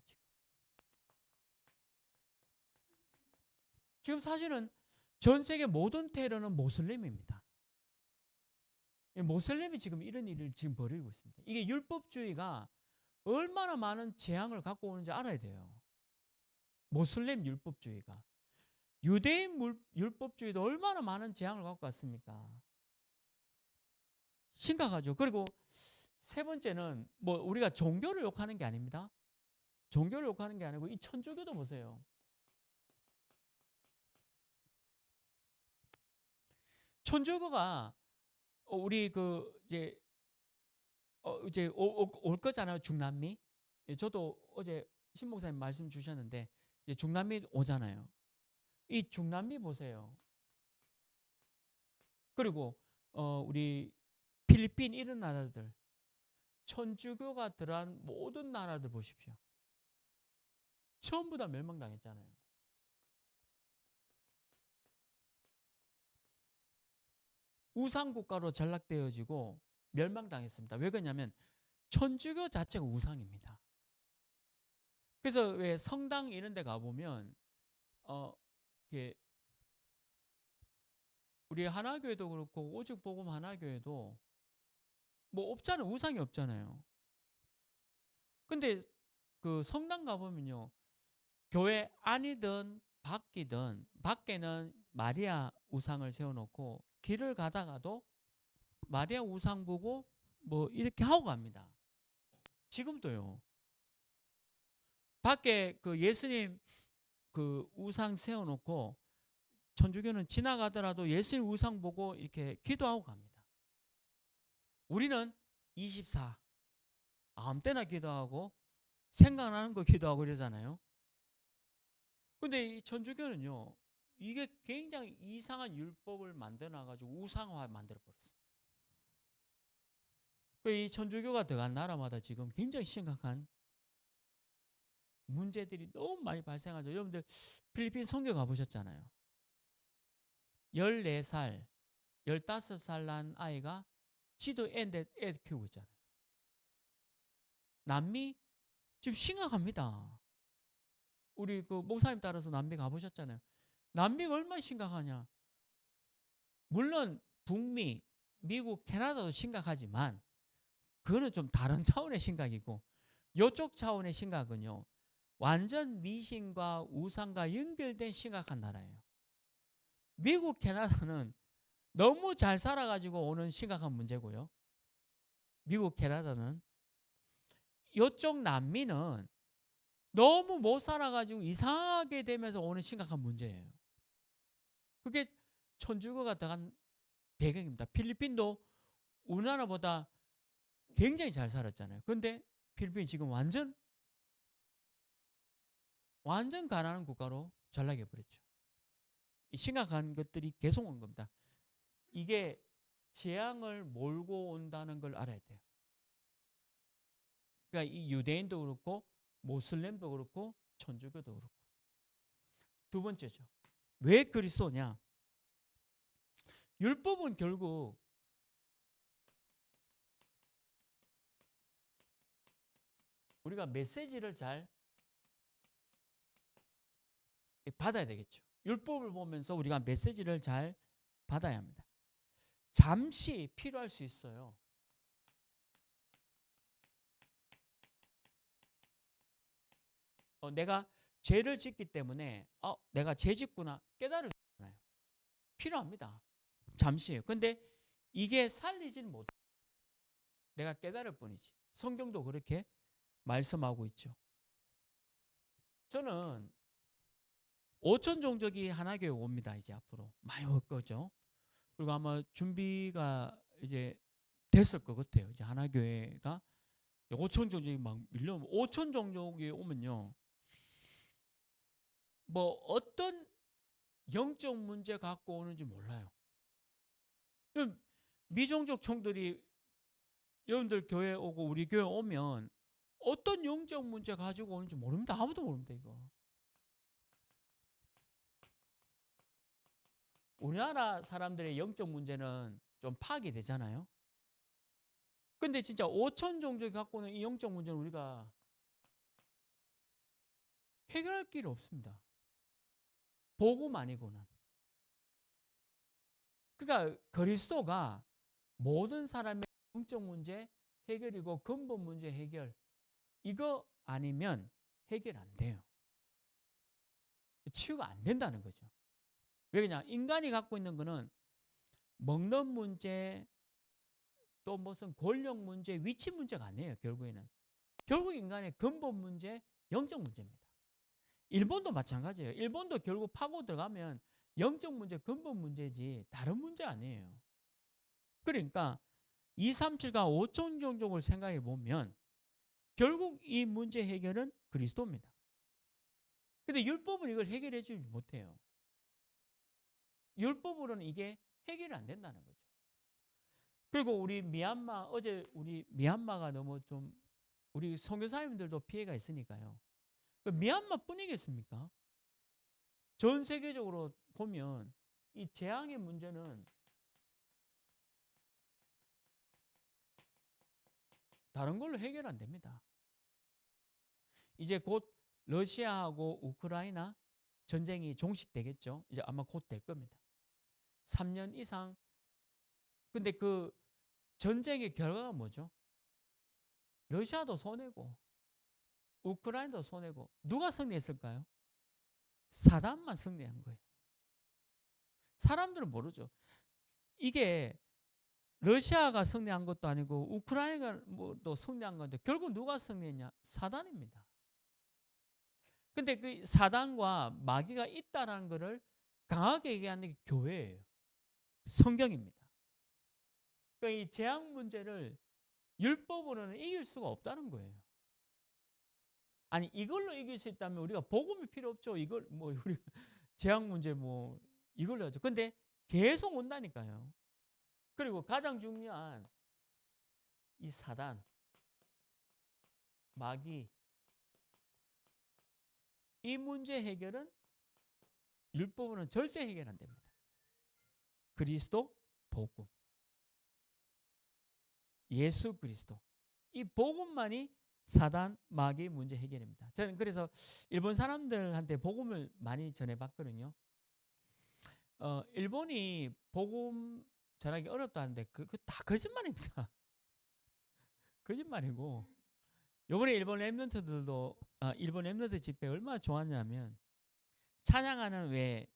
지금 사실은 전 세계 모든 테러는 모슬렘입니다. 모슬렘이 지금 이런 일을 지금 벌이고 있습니다. 이게 율법주의가 얼마나 많은 재앙을 갖고 오는지 알아야 돼요. 모슬렘 율법주의가. 유대인 율법주의도 얼마나 많은 재앙을 갖고 왔습니까? 심각하죠. 그리고 세 번째는 뭐 우리가 종교를 욕하는 게 아닙니다. 종교를 욕하는 게 아니고 이 천주교도 보세요. 천주교가 우리 그 이제 올 거잖아요. 중남미. 저도 어제 신 목사님 말씀 주셨는데 이제 중남미 오잖아요. 이 중남미 보세요. 그리고 우리 필리핀 이런 나라들 천주교가 들어간 모든 나라들 보십시오. 전부 다 멸망당했잖아요. 우상국가로 전락되어지고 멸망당했습니다. 왜 그러냐면 천주교 자체가 우상입니다. 그래서 왜 성당 이런 데 가보면 우리 하나교회도 그렇고 오죽복음 하나교회도 뭐 없잖아요. 우상이 없잖아요. 근데 그 성당 가보면요. 교회 안이든 밖이든 밖에는 마리아 우상을 세워놓고 길을 가다가도 마리아 우상 보고 뭐 이렇게 하고 갑니다. 지금도요. 밖에 그 예수님 그 우상 세워놓고 천주교는 지나가더라도 예수님 우상 보고 이렇게 기도하고 갑니다. 우리는 24 아무 때나 기도하고 생각나는 거 기도하고 이러잖아요. 근데 이 천주교는요. 이게 굉장히 이상한 율법을 만들어놔가지고 우상화 만들어버렸어요. 이 천주교가 들어간 나라마다 지금 굉장히 심각한 문제들이 너무 많이 발생하죠. 여러분들 필리핀 선교 가보셨잖아요. 14살, 15살 난 아이가 지도 애 키우고 있잖아요. 남미 지금 심각합니다. 우리 그 목사님 따라서 남미 가보셨잖아요. 남미가 얼마나 심각하냐. 물론 북미, 미국, 캐나다도 심각하지만 그거는 좀 다른 차원의 심각이고 이쪽 차원의 심각은요. 완전 미신과 우상과 연결된 심각한 나라예요. 미국, 캐나다는 너무 잘 살아가지고 오는 심각한 문제고요. 미국, 캐나다는 이쪽 남미는 너무 못 살아가지고 이상하게 되면서 오는 심각한 문제예요. 그게 천주교가 들어간 배경입니다. 필리핀도 우리나라보다 굉장히 잘 살았잖아요. 그런데 필리핀이 지금 완전 가난한 국가로 전락해버렸죠. 심각한 것들이 계속 온 겁니다. 이게 재앙을 몰고 온다는 걸 알아야 돼요. 그러니까 이 유대인도 그렇고 모슬렘도 그렇고 천주교도 그렇고. 두 번째죠. 왜 그리스도냐? 율법은 결국 우리가 메시지를 잘 받아야 되겠죠. 율법을 보면서 우리가 메시지를 잘 받아야 합니다. 잠시 필요할 수 있어요. 내가 죄를 짓기 때문에 내가 죄 짓구나 깨달으잖아요. 필요합니다. 잠시예요. 근데 이게 살리지는 못해요. 내가 깨달을 뿐이지. 성경도 그렇게 말씀하고 있죠. 저는 5천 종족이 하나교회 옵니다. 이제 앞으로 많이 올 거죠. 그리고 아마 준비가 이제 됐을 것 같아요. 이제 하나교회가 5천 종족이 막 밀려오면 5천 종족이 오면요. 뭐 어떤 영적 문제 갖고 오는지 몰라요. 미종족 총들이 여러분들 교회 오고 우리 교회 오면 어떤 영적 문제 가지고 오는지 모릅니다. 아무도 모릅니다, 이거. 우리나라 사람들의 영적 문제는 좀 파악이 되잖아요. 근데 진짜 5천 종족이 갖고 오는 이 영적 문제는 우리가 해결할 길이 없습니다. 복음 아니고는. 그러니까 그리스도가 모든 사람의 영적 문제 해결이고 근본 문제 해결, 이거 아니면 해결 안 돼요. 치유가 안 된다는 거죠. 왜 그냥 인간이 갖고 있는 거는 먹는 문제, 또 무슨 권력 문제, 위치 문제가 아니에요. 결국에는. 결국 인간의 근본 문제, 영적 문제입니다. 일본도 마찬가지예요. 일본도 결국 파고 들어가면 영적 문제, 근본 문제지 다른 문제 아니에요. 그러니까 237과 5천 종족을 생각해 보면 결국 이 문제 해결은 그리스도입니다. 근데 율법은 이걸 해결해 주지 못해요. 율법으로는 이게 해결이 안 된다는 거죠. 그리고 우리 미얀마, 어제 우리 미얀마가 너무 좀 우리 선교사님들도 피해가 있으니까요. 미얀마 뿐이겠습니까? 전 세계적으로 보면 이 재앙의 문제는 다른 걸로 해결 안 됩니다. 이제 곧 러시아하고 우크라이나 전쟁이 종식되겠죠. 이제 아마 곧 될 겁니다. 3년 이상. 근데 그 전쟁의 결과가 뭐죠? 러시아도 손해고 우크라이나도 손해고 누가 승리했을까요? 사단만 승리한 거예요. 사람들은 모르죠. 이게 러시아가 승리한 것도 아니고 우크라이나가 또 승리한 건데 결국 누가 승리했냐? 사단입니다. 근데 그 사단과 마귀가 있다라는 것을 강하게 얘기하는 게 교회예요. 성경입니다. 그러니까 이 재앙 문제를 율법으로는 이길 수가 없다는 거예요. 아니 이걸로 이길 수 있다면 우리가 복음이 필요 없죠. 이걸 뭐 우리 재앙 문제 뭐 이걸로 하죠. 근데 계속 온다니까요. 그리고 가장 중요한 이 사단, 마귀, 이 문제 해결은 율법으로는 절대 해결 안 됩니다. 그리스도 복음, 예수 그리스도, 이 복음만이 사단, 마귀 문제 해결입니다. 저는 그래서 일본 사람들한테 복음을 많이 전해봤거든요. 일본이 복음 전하기 어렵다는데 그 다 거짓말입니다. 거짓말이고 요번에 일본 랩런트들도 일본 랩런트 집회 얼마나 좋았냐면 찬양하는 왜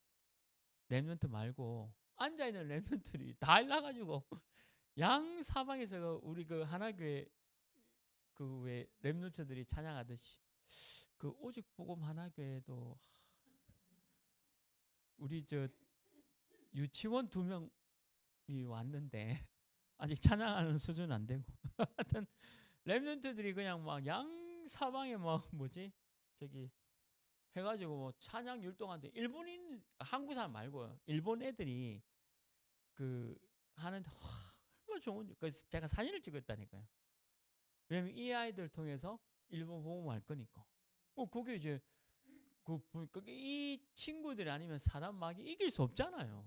랩런트 말고 앉아있는 랩런트들이 다 일나가지고 양 사방에서 우리 그 하나교회 그 왜 랩런트들이 찬양하듯이 그 오직 복음 하나교회도 우리 저 유치원 2명이 왔는데 아직 찬양하는 수준은 안 되고 하여튼 랩런트들이 그냥 막 양 사방에 막 뭐지 저기 해가지고 뭐 찬양 율동하는데 일본인 한국 사람 말고요 일본 애들이 그 하는데 얼마나 좋은 그래서 제가 사진을 찍었다니까요. 왜냐면 이 아이들 통해서 일본 복음할 거니까. 그게 이제 이 친구들이 아니면 사단 마귀 이길 수 없잖아요.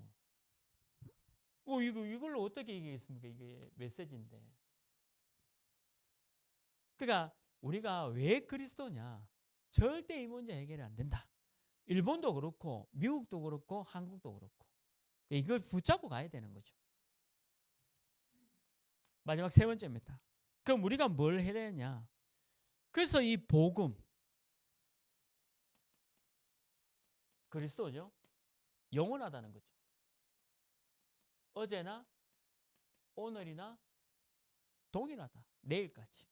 이걸로 어떻게 이기겠습니까? 이게 메시지인데. 그러니까 우리가 왜 그리스도냐? 절대 이 문제 해결이 안 된다. 일본도 그렇고 미국도 그렇고 한국도 그렇고 이걸 붙잡고 가야 되는 거죠. 마지막 세 번째입니다. 그럼 우리가 뭘 해야 되느냐? 그래서 이 복음 그리스도죠. 영원하다는 거죠. 어제나 오늘이나 동일하다. 내일까지.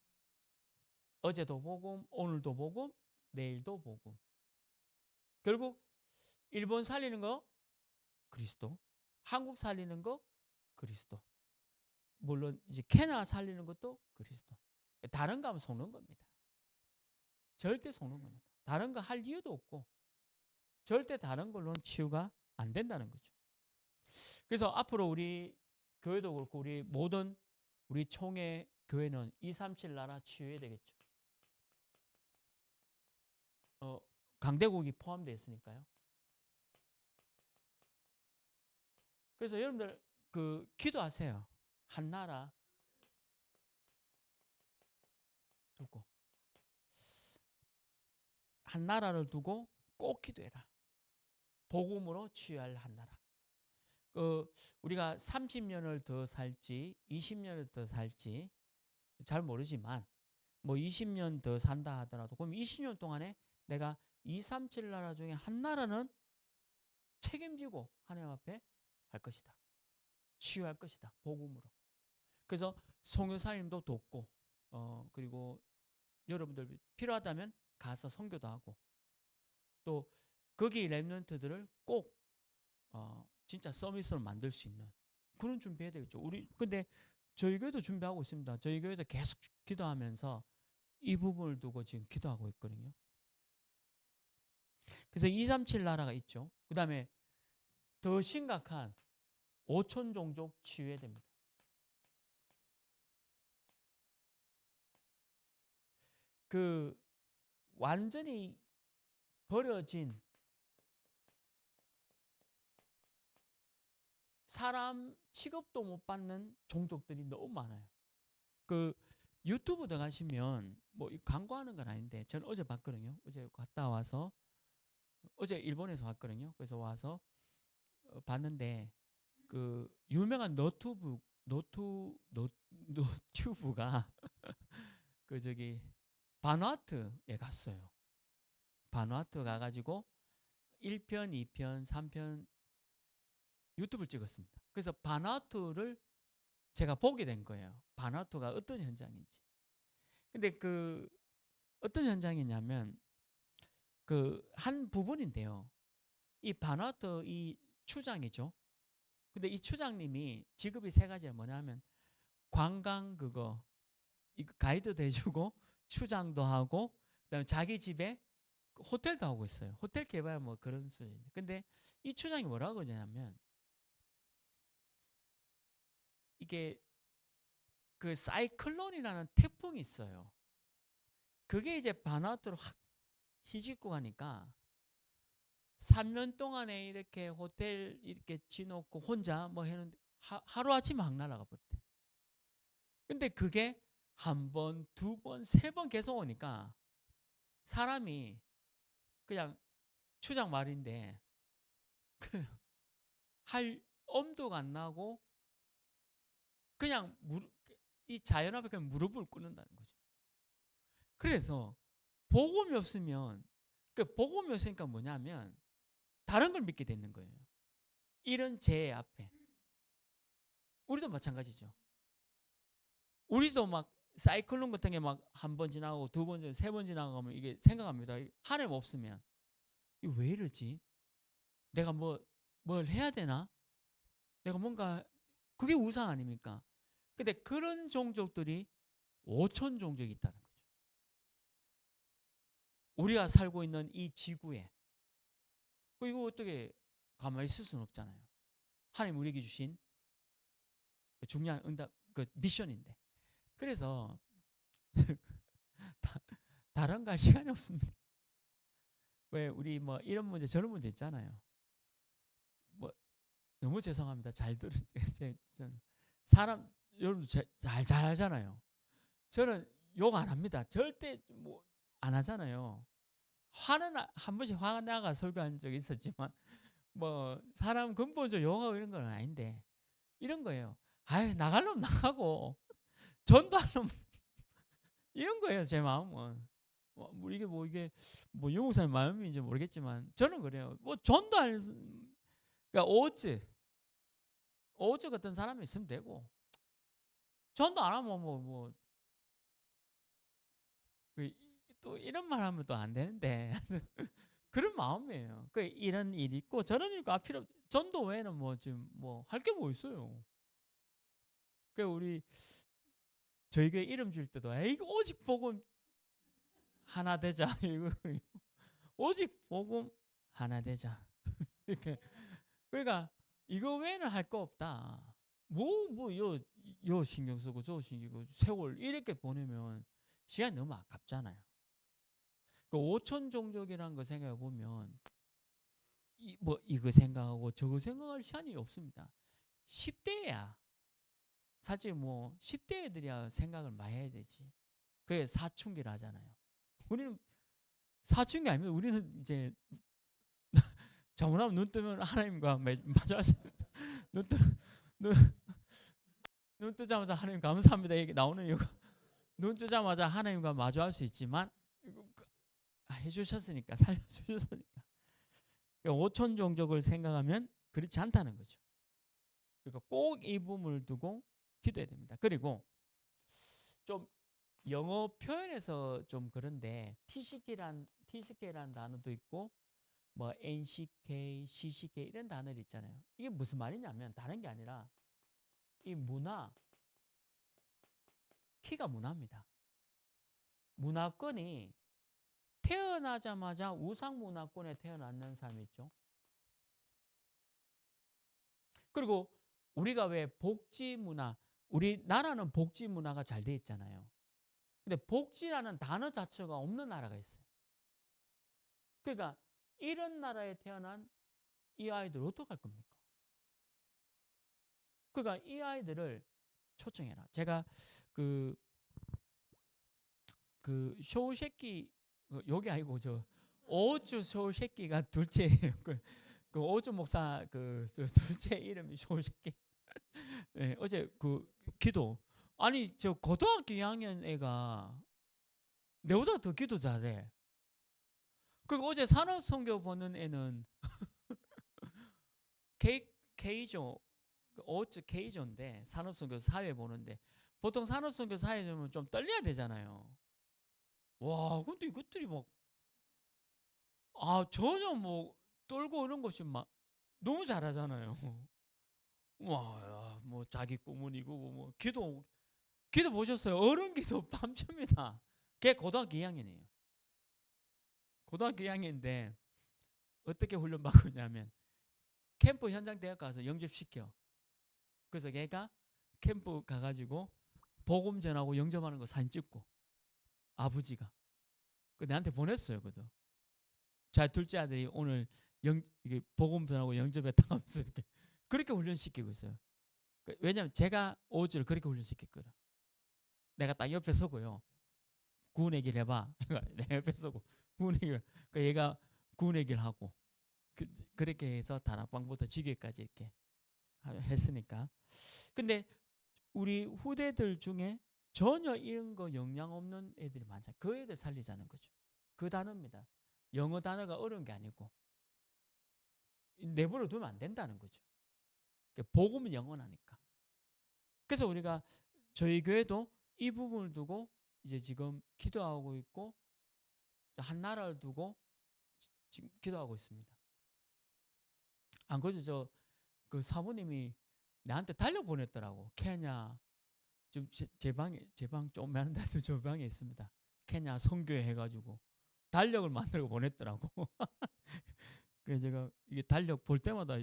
어제도 복음, 오늘도 복음, 내일도 복음. 결국 일본 살리는 거 그리스도, 한국 살리는 거 그리스도. 물론 이제 캐나 살리는 것도 그리스도. 다른 거 하면 속는 겁니다. 절대 속는 겁니다. 다른 거 할 이유도 없고 절대 다른 걸로는 치유가 안 된다는 거죠. 그래서 앞으로 우리 교회도 그렇고 우리 모든 우리 총회 교회는 237 나라 치유해야 되겠죠. 강대국이 포함되어 있으니까요. 그래서 여러분들 기도하세요. 한 나라 두고 한 나라를 두고 꼭 기도해라. 복음으로 치유할 한 나라. 우리가 30년을 더 살지 20년을 더 살지 잘 모르지만 뭐 20년 더 산다 하더라도 그럼 20년 동안에 내가 237 나라 중에 한 나라는 책임지고 하나님 앞에 할 것이다. 치유할 것이다. 복음으로. 그래서 선교사님도 돕고 그리고 여러분들 필요하다면 가서 선교도 하고 또 거기 렘넌트들을 꼭 진짜 서밋으로 만들 수 있는 그런 준비해야 되겠죠. 근데 저희 교회도 준비하고 있습니다. 저희 교회도 계속 기도하면서 이 부분을 두고 지금 기도하고 있거든요. 그래서 237 나라가 있죠. 그 다음에 더 심각한 5천 종족 치유해야 됩니다. 완전히 버려진 사람 취급도 못 받는 종족들이 너무 많아요. 유튜브 들어가시면 뭐 광고하는 건 아닌데 저는 어제 봤거든요. 어제 갔다 와서 어제 일본에서 왔거든요. 그래서 와서 봤는데 유명한 너튜브가 바누아투에 갔어요. 바누아투 가가지고 1편, 2편, 3편 유튜브를 찍었습니다. 그래서 바누아투를 제가 보게 된 거예요. 바누아투가 어떤 현장인지. 근데 어떤 현장이냐면 한 부분인데요. 이 바누아투 이 추장이죠. 근데 이 추장님이 직업이 3가지가 뭐냐면 관광 이거 가이드도 해주고 추장도 하고 그다음에 자기 집에 호텔도 하고 있어요. 호텔 개발 뭐 그런 수준인데. 근데 이 추장이 뭐라고 그러냐면 이게 사이클론이라는 태풍이 있어요. 그게 이제 바누아투로 확 휘짓고 가니까 3년 동안에 이렇게 호텔 이렇게 지놓고 혼자 뭐 했는데 하루아침에 확 날아가 버렸대. 근데 그게 한 번, 2번, 3번 계속 오니까 사람이 그냥 추장 말인데 할 엄두가 안 나고 그냥 이 자연 앞에 그냥 무릎을 꿇는다는 거죠. 그래서 복음이 없으면 복음이 없으니까 뭐냐면 다른 걸 믿게 되는 거예요. 이런 죄 앞에. 우리도 마찬가지죠. 우리도 막 사이클론 같은 게 막 한 번 지나고 2번 지나고 3번 지나가면 이게 생각합니다. 하나님 없으면 이거 왜 이러지? 내가 뭘 해야 되나? 내가 뭔가 그게 우상 아닙니까? 근데 그런 종족들이 5천 종족이 있다는 거죠. 우리가 살고 있는 이 지구에 이거 어떻게 가만히 있을 수는 없잖아요. 하나님 우리에게 주신 중요한 응답 미션인데. 그래서 다른 거 할 시간이 없습니다. 왜 우리 뭐 이런 문제 저런 문제 있잖아요. 뭐 너무 죄송합니다. 잘 사람 여러분 잘 알잖아요. 저는 욕 안 합니다. 절대 뭐 안 하잖아요. 한 번씩 화가 나가 설교한 적이 있었지만 뭐 사람 근본적으로 욕하고 이런 건 아닌데 이런 거예요. 나갈 놈 나가고 전도하는 이런 거예요. 제 마음은. 이게 영국 사람 마음인지 모르겠지만 저는 그래요. 뭐 전도할 그러니까 오즈 같은 사람이 있으면 되고 전도 안 하면 또 이런 말 하면 또 안 되는데 그런 마음이에요. 이런 일이 있고 저런 일이 필요 전도 외에는 지금 할 게 뭐 있어요. 그 우리 저희 교회 이름 줄 때도 에이 오직 복음 하나 되자 이거 오직 복음 하나 되자 이렇게 그러니까 이거 외에는 할 거 없다. 요 신경 쓰고 저 신경 쓰고 세월 이렇게 보내면 시간 너무 아깝잖아요. 그 오천 종족이라는 거 생각해 보면 이거 생각하고 저거 생각할 시간이 없습니다. 10대야. 사실 뭐 10대 애들이야 생각을 많이 해야 되지. 그게 사춘기를 하잖아요. 우리는 사춘기 아니면 우리는 이제 잘못하면 눈 뜨면 하나님과 맞아서 눈, 뜨, 눈, 눈 뜨자마자 하나님 감사합니다 이게 나오는 이유가 눈 뜨자마자 하나님과 마주할 수 있지만 해주셨으니까 살려주셨으니까 오천 종족을 생각하면 그렇지 않다는 거죠. 그러니까 꼭 이 부분을 두고 기도해야 됩니다. 그리고 좀 영어 표현에서 좀 그런데 TCK라는 단어도 있고 뭐 NCK, CCK 이런 단어들 있잖아요. 이게 무슨 말이냐면 다른 게 아니라 이 문화, 키가 문화입니다. 문화권이 태어나자마자 우상 문화권에 태어났는 사람이 있죠. 그리고 우리가 왜 복지 문화, 우리나라는 복지 문화가 잘 돼 있잖아요. 근데 복지라는 단어 자체가 없는 나라가 있어요. 그러니까 이런 나라에 태어난 이 아이들 어떡할 겁니까? 그러니까 이 아이들을 초청해라. 제가 그 쇼새끼 여기 아니고 저 오주 쇼새끼가 둘째예요. 그 오주 목사 둘째 이름이 쇼새끼. 네, 어제 그 기도 아니 저 고등학교 2학년 애가 내보다 더 기도 잘해. 그리고 어제 산업선교 보는 애는 K조 오주 K조인데 산업선교 사회 보는데 보통 산업선교 사회 보면 좀 떨려야 되잖아요. 와 근데 이것들이 막 전혀 뭐 떨고 이런 것이 막 너무 잘하잖아요. 와, 뭐 자기 꿈은 이거고 뭐 기도 보셨어요? 어른 기도 밤쭅니다. 걔 고등학교 2학년이에요. 고등학교 2학년인데 어떻게 훈련 받고 있냐면 캠프 현장 대학 가서 영접시켜. 그래서 걔가 캠프 가가지고 복음 전하고 영접하는 거 사진 찍고 아버지가 그 내한테 보냈어요. 그도 자 둘째 아들이 오늘 이게 복음 전하고 영접했다 하면서 이렇게 그렇게 훈련시키고 있어요. 왜냐하면 제가 오주를 그렇게 훈련시켰거든. 내가 딱 옆에 서고요. 구운 얘기를 해봐. 내 옆에 서고 구운 얘기를 얘가 구운 얘기를 하고 그렇게 해서 다락방부터 지게까지 이렇게 했으니까. 근데 우리 후대들 중에 전혀 이런 거 영향 없는 애들이 많잖아요. 그 애들 살리자는 거죠. 그 단어입니다. 영어 단어가 어려운 게 아니고 내버려 두면 안 된다는 거죠. 복음은 영원하니까. 그래서 우리가 저희 교회도 이 부분을 두고 이제 지금 기도하고 있고 한 나라를 두고 지금 기도하고 있습니다. 안 그래도 그 사부님이 나한테 달력 보냈더라고. 케냐 좀 제 방 조그만한데도 저 방에 있습니다. 케냐 선교회 해가지고 달력을 만들고 보냈더라고. 그래서 제가 이게 달력 볼 때마다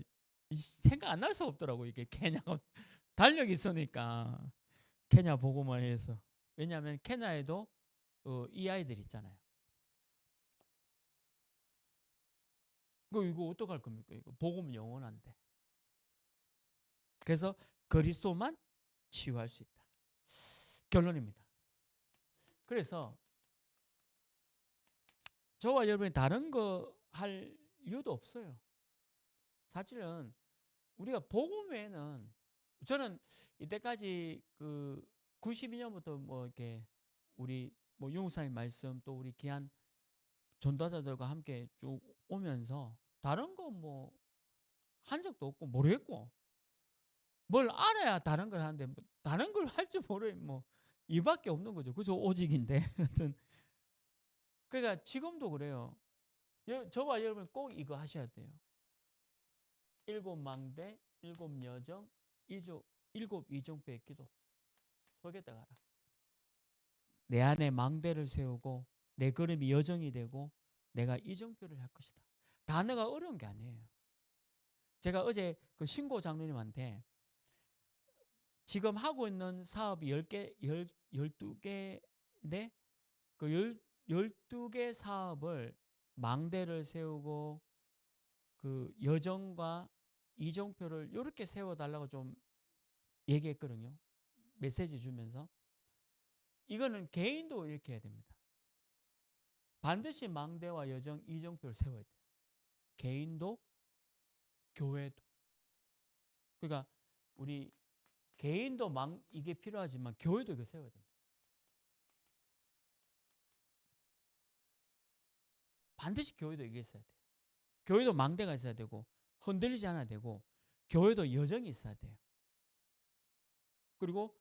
생각 안 날 수 없더라고. 이게 케냐가 달력이 있으니까 케냐 보고만 해서. 왜냐하면 케냐에도 이 아이들 있잖아요. 이거 어떡할 겁니까? 이거 복음 영원한데. 그래서 그리스도만 치유할 수 있다. 결론입니다. 그래서 저와 여러분이 다른 거 할 이유도 없어요. 사실은 우리가 복음 외에는 저는 이때까지 그 92년부터 뭐 이렇게 우리 뭐 용사의 말씀 또 우리 귀한 전도자들과 함께 쭉 오면서 다른 거 뭐 한 적도 없고 모르겠고 뭘 알아야 다른 걸 하는데 뭐 다른 걸 할 줄 모르면 뭐 이밖에 없는 거죠. 그죠? 오직인데. 하여튼 그러니까 지금도 그래요. 저와 여러분 꼭 이거 하셔야 돼요. 일곱 망대, 일곱 여정, 일곱 이정표의 기도. 속에다 가라. 내 안에 망대를 세우고 내 걸음이 여정이 되고 내가 이정표를 할 것이다. 단어가 어려운 게 아니에요. 제가 어제 그 신고 장로님한테 지금 하고 있는 사업이 10개, 12개인데 그 12개 사업을 망대를 세우고 그 여정과 이정표를 이렇게 세워달라고 좀 얘기했거든요. 메시지 주면서. 이거는 개인도 이렇게 해야 됩니다. 반드시 망대와 여정, 이정표를 세워야 돼요. 개인도 교회도. 그러니까 우리 개인도 이게 필요하지만 교회도 이거 세워야 됩니다. 반드시 교회도 이게 있어야 돼요. 교회도 망대가 있어야 되고 흔들리지 않아야 되고 교회도 여정이 있어야 돼요. 그리고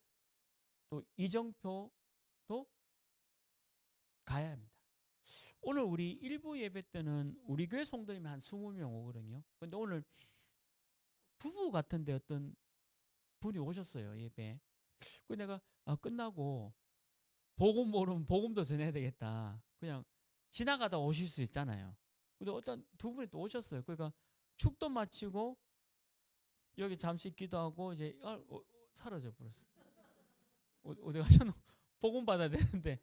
또 이정표도 가야 합니다. 오늘 우리 일부 예배 때는 우리 교회 성도님이 한 20명 오거든요. 근데 오늘 부부 같은데 어떤 분이 오셨어요, 예배. 그 내가 끝나고 복음 모르면 복음도 전해야 되겠다. 그냥 지나가다 오실 수 있잖아요. 근데 어떤 두 분이 또 오셨어요. 그러니까 축도 마치고 여기 잠시 기도하고 이제 사라져 버렸어. 어디 가셨노? 복음 받아야 되는데.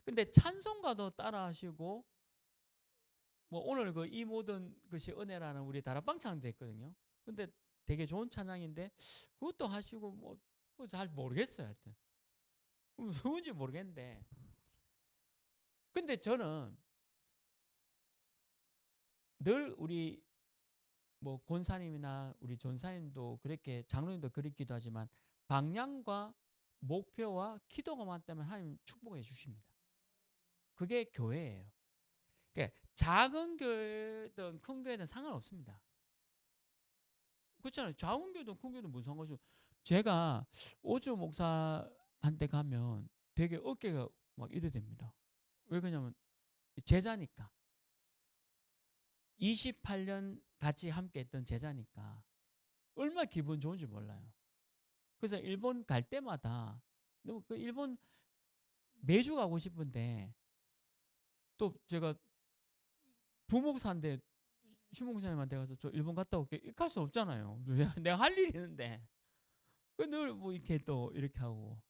근데 찬송가도 따라 하시고 뭐 오늘 그 이 모든 것이 은혜라는 우리 다락방 찬양도 했거든요. 근데 되게 좋은 찬양인데 그것도 하시고 뭐 잘 모르겠어요. 하여튼. 누군지 모르겠는데. 근데 저는 늘 우리 뭐 권사님이나 우리 전사님도 그렇게 장로님도 그렇기도 하지만 방향과 목표와 기도가 맞다면 하나님 축복해 주십니다. 그게 교회예요. 그러니까 작은 교회든 큰 교회든 상관없습니다. 그렇잖아요. 작은 교회든 큰 교회든 무슨 상관이죠. 제가 오주 목사한테 가면 되게 어깨가 막 이래 됩니다. 왜 그러냐면 제자니까. 28년 같이 함께 했던 제자니까 얼마나 기분 좋은지 몰라요. 그래서 일본 갈 때마다 너무 그 일본 매주 가고 싶은데 또 제가 부목사인데 신목사님한테 가서 저 일본 갔다 올게 이렇게 할 수 없잖아요. 내가 할 일이 있는데 늘 뭐 이렇게 또 이렇게 하고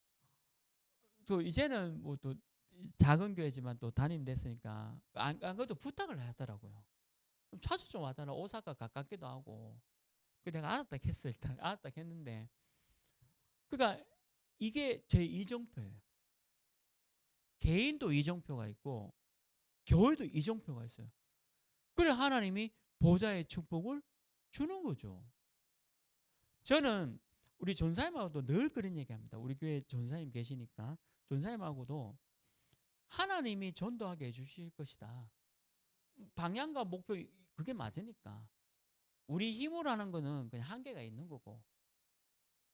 또 이제는 뭐 또 작은 교회지만 또 담임 됐으니까 안 그래도 부탁을 하더라고요. 좀 자주 좀 와달라. 오사카 가깝기도 하고. 그 내가 알았다 했어 일단 알았다 했는데 그러니까 이게 제 이정표예요. 개인도 이정표가 있고 교회도 이정표가 있어요. 그래 하나님이 보좌의 축복을 주는 거죠. 저는 우리 전사님하고도 늘 그런 얘기합니다. 우리 교회 전사님 계시니까 전사님하고도 하나님이 전도하게 해주실 것이다. 방향과 목표 그게 맞으니까 우리 힘으로 하는 거는 그냥 한계가 있는 거고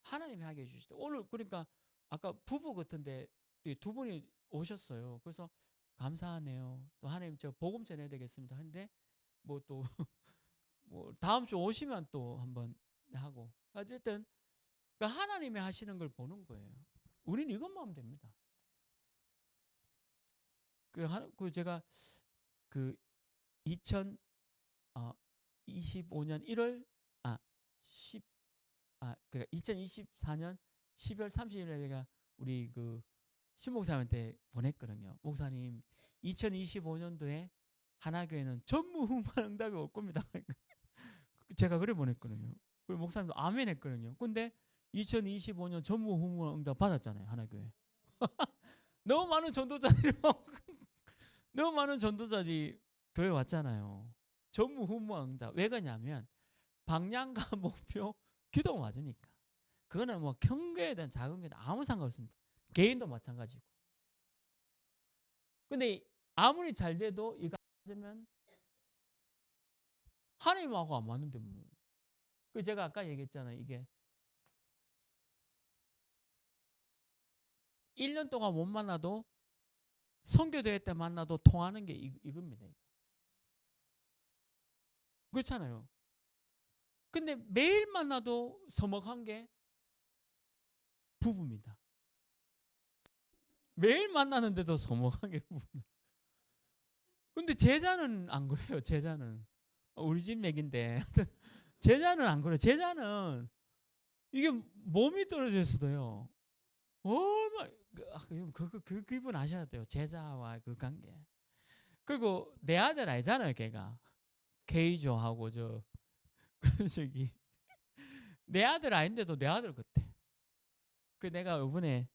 하나님이 하게 해주시다. 오늘 그러니까 아까 부부 같은데 두 분이 오셨어요. 그래서 감사하네요. 또 하나님 저 복음 전해야 되겠습니다. 근데 뭐 또 뭐 다음 주 오시면 또 한번 하고 어쨌든 하나님이 하시는 걸 보는 거예요. 우리는 이것만 하면 됩니다. 그 제가 그 2025년 1월 10 그러니까 2024년 12월 30일에 제가 우리 그 신목사님한테 보냈거든요. 목사님 2025년도에 하나교회는 전무후무한 응답이 올 겁니다. 제가 그래 보냈거든요. 그리고 목사님도 아멘 했거든요. 근데 2025년 전무후무한 응답 받았잖아요. 하나교회. 너무 많은 전도자들이 너무 많은 전도자들이 교회 왔잖아요. 전무후무한 응답. 왜 그러냐면 방향과 목표 기도가 맞으니까. 그거는 뭐 큰 교회에 대한 작은 교회든 아무 상관없습니다. 개인도 마찬가지고. 근데 아무리 잘 돼도 이거 안 맞으면 하나님하고 안 맞는데 뭐. 그 제가 아까 얘기했잖아요. 이게 1년 동안 못 만나도 선교대회 때 만나도 통하는 게 이겁니다. 그렇잖아요. 근데 매일 만나도 서먹한 게 부부입니다. 매일 만나는데도 소목하게 부부. 근데 제자는 안 그래요. 제자는 우리 집 얘긴데 제자는 안 그래요. 제자는 이게 몸이 떨어질 수도요. 얼마 그 기분 아셔야 돼요. 제자와 그 관계. 그리고 내 아들 알잖아요. 걔가 케이조하고 저기 내 아들 아닌데도 내 아들 같아. 그 내가 이번에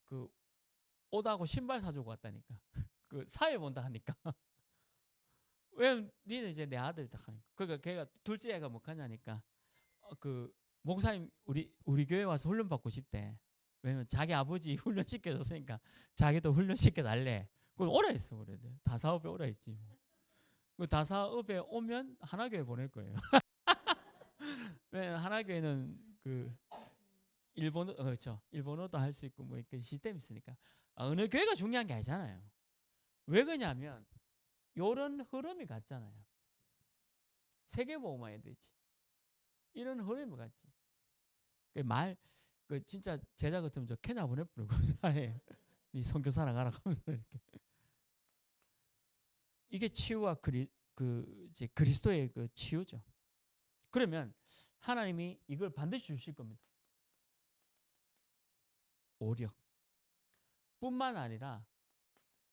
그 옷하고 신발 사주고 왔다니까. 그 사회 본다 하니까. 왜냐면 니는 이제 내 아들이다 하니까. 그러니까 걔가 둘째 애가 뭐 하냐니까. 그 목사님 우리 교회 와서 훈련 받고 싶대. 왜냐면 자기 아버지 훈련 시켜줬으니까 자기도 훈련 시켜 달래. 그럼 오라 했어 그래도. 다사업에 오라 했지. 뭐. 그 다사업에 오면 하나교회 보낼 거예요. 왜 하나교회는 그 일본어 그렇죠. 일본어도 할 수 있고 뭐 이렇게 시스템이 있으니까 어느 교회가 중요한 게 아니잖아요. 왜 그러냐면 이런 흐름이 같잖아요. 세계보고만 해야 되지. 이런 흐름이 같지. 그 진짜 제자 같으면 저 케냐 보내버리고 이 선교사랑 가라 하면서 이렇게. 이게 치유와 이제 그리스도의 그 치유죠. 그러면 하나님이 이걸 반드시 주실 겁니다. 오력. 뿐만 아니라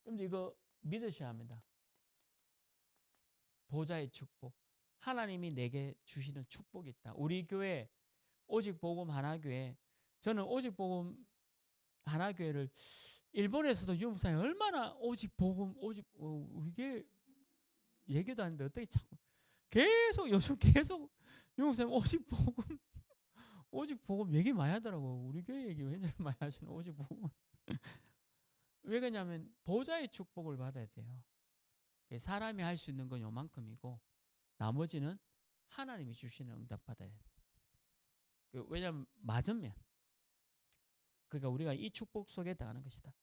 여러분들 이거 믿으셔야 합니다. 보좌의 축복. 하나님이 내게 주시는 축복이 있다. 우리 교회 오직 복음 하나교회 저는 오직 복음 하나교회를 일본에서도 유목사님 얼마나 오직 복음 오직 우리 교회 얘기도 하는데 어떻게 자꾸 계속 요즘 계속 유목사님 오직 복음 얘기 많이 하더라고. 우리 교회 얘기 왜 저렇게 많이 하시는 오직 복음. 왜 그러냐면 보좌의 축복을 받아야 돼요. 사람이 할 수 있는 건 요만큼이고 나머지는 하나님이 주시는 응답 받아야 돼요. 왜냐하면 맞으면 그러니까 우리가 이 축복 속에 들어가는 것이다.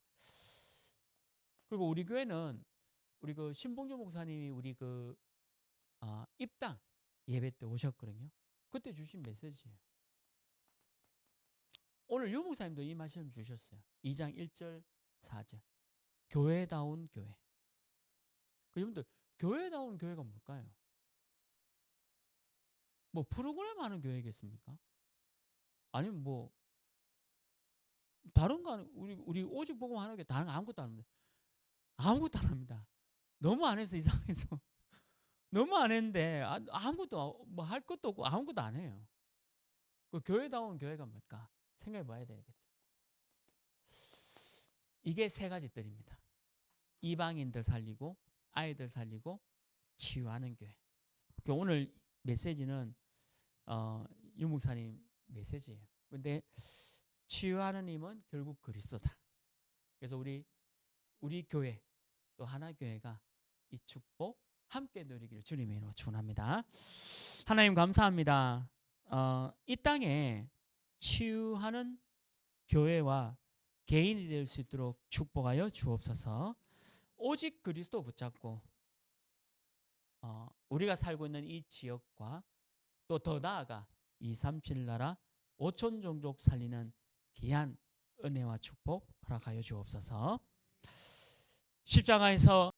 그리고 우리 교회는 우리 그 신봉주 목사님이 우리 그 입당 예배 때 오셨거든요. 그때 주신 메시지예요. 오늘 유 목사님도 이 말씀 주셨어요. 2장 1절 4절 교회다운 교회. 여러분들 교회다운 교회가 뭘까요? 뭐 프로그램 하는 교회겠습니까? 아니면 뭐 다른 거 우리 오직 복음 하는 게 다른 거 아무것도 안 합니다. 아무것도 안 합니다. 너무 안 해서 이상해서 너무 안 했는데 아무것도 뭐 할 것도 없고 아무것도 안 해요. 그 교회다운 교회가 뭘까? 생각해 봐야 되겠죠. 이게 세 가지 뜰입니다. 이방인들 살리고 아이들 살리고 치유하는 교회. 오늘 메시지는 유 목사님 메시지예요. 근데 치유하는 힘은 결국 그리스도다. 그래서 우리 교회 또 하나교회가 이 축복 함께 누리기를 주님의 이름으로 축원합니다. 하나님 감사합니다. 이 땅에 치유하는 교회와 개인이 될 수 있도록 축복하여 주옵소서. 오직 그리스도 붙잡고 우리가 살고 있는 이 지역과 또 더 나아가 237 나라 5천 종족 살리는 귀한 은혜와 축복 허락하여 주옵소서. 십자가에서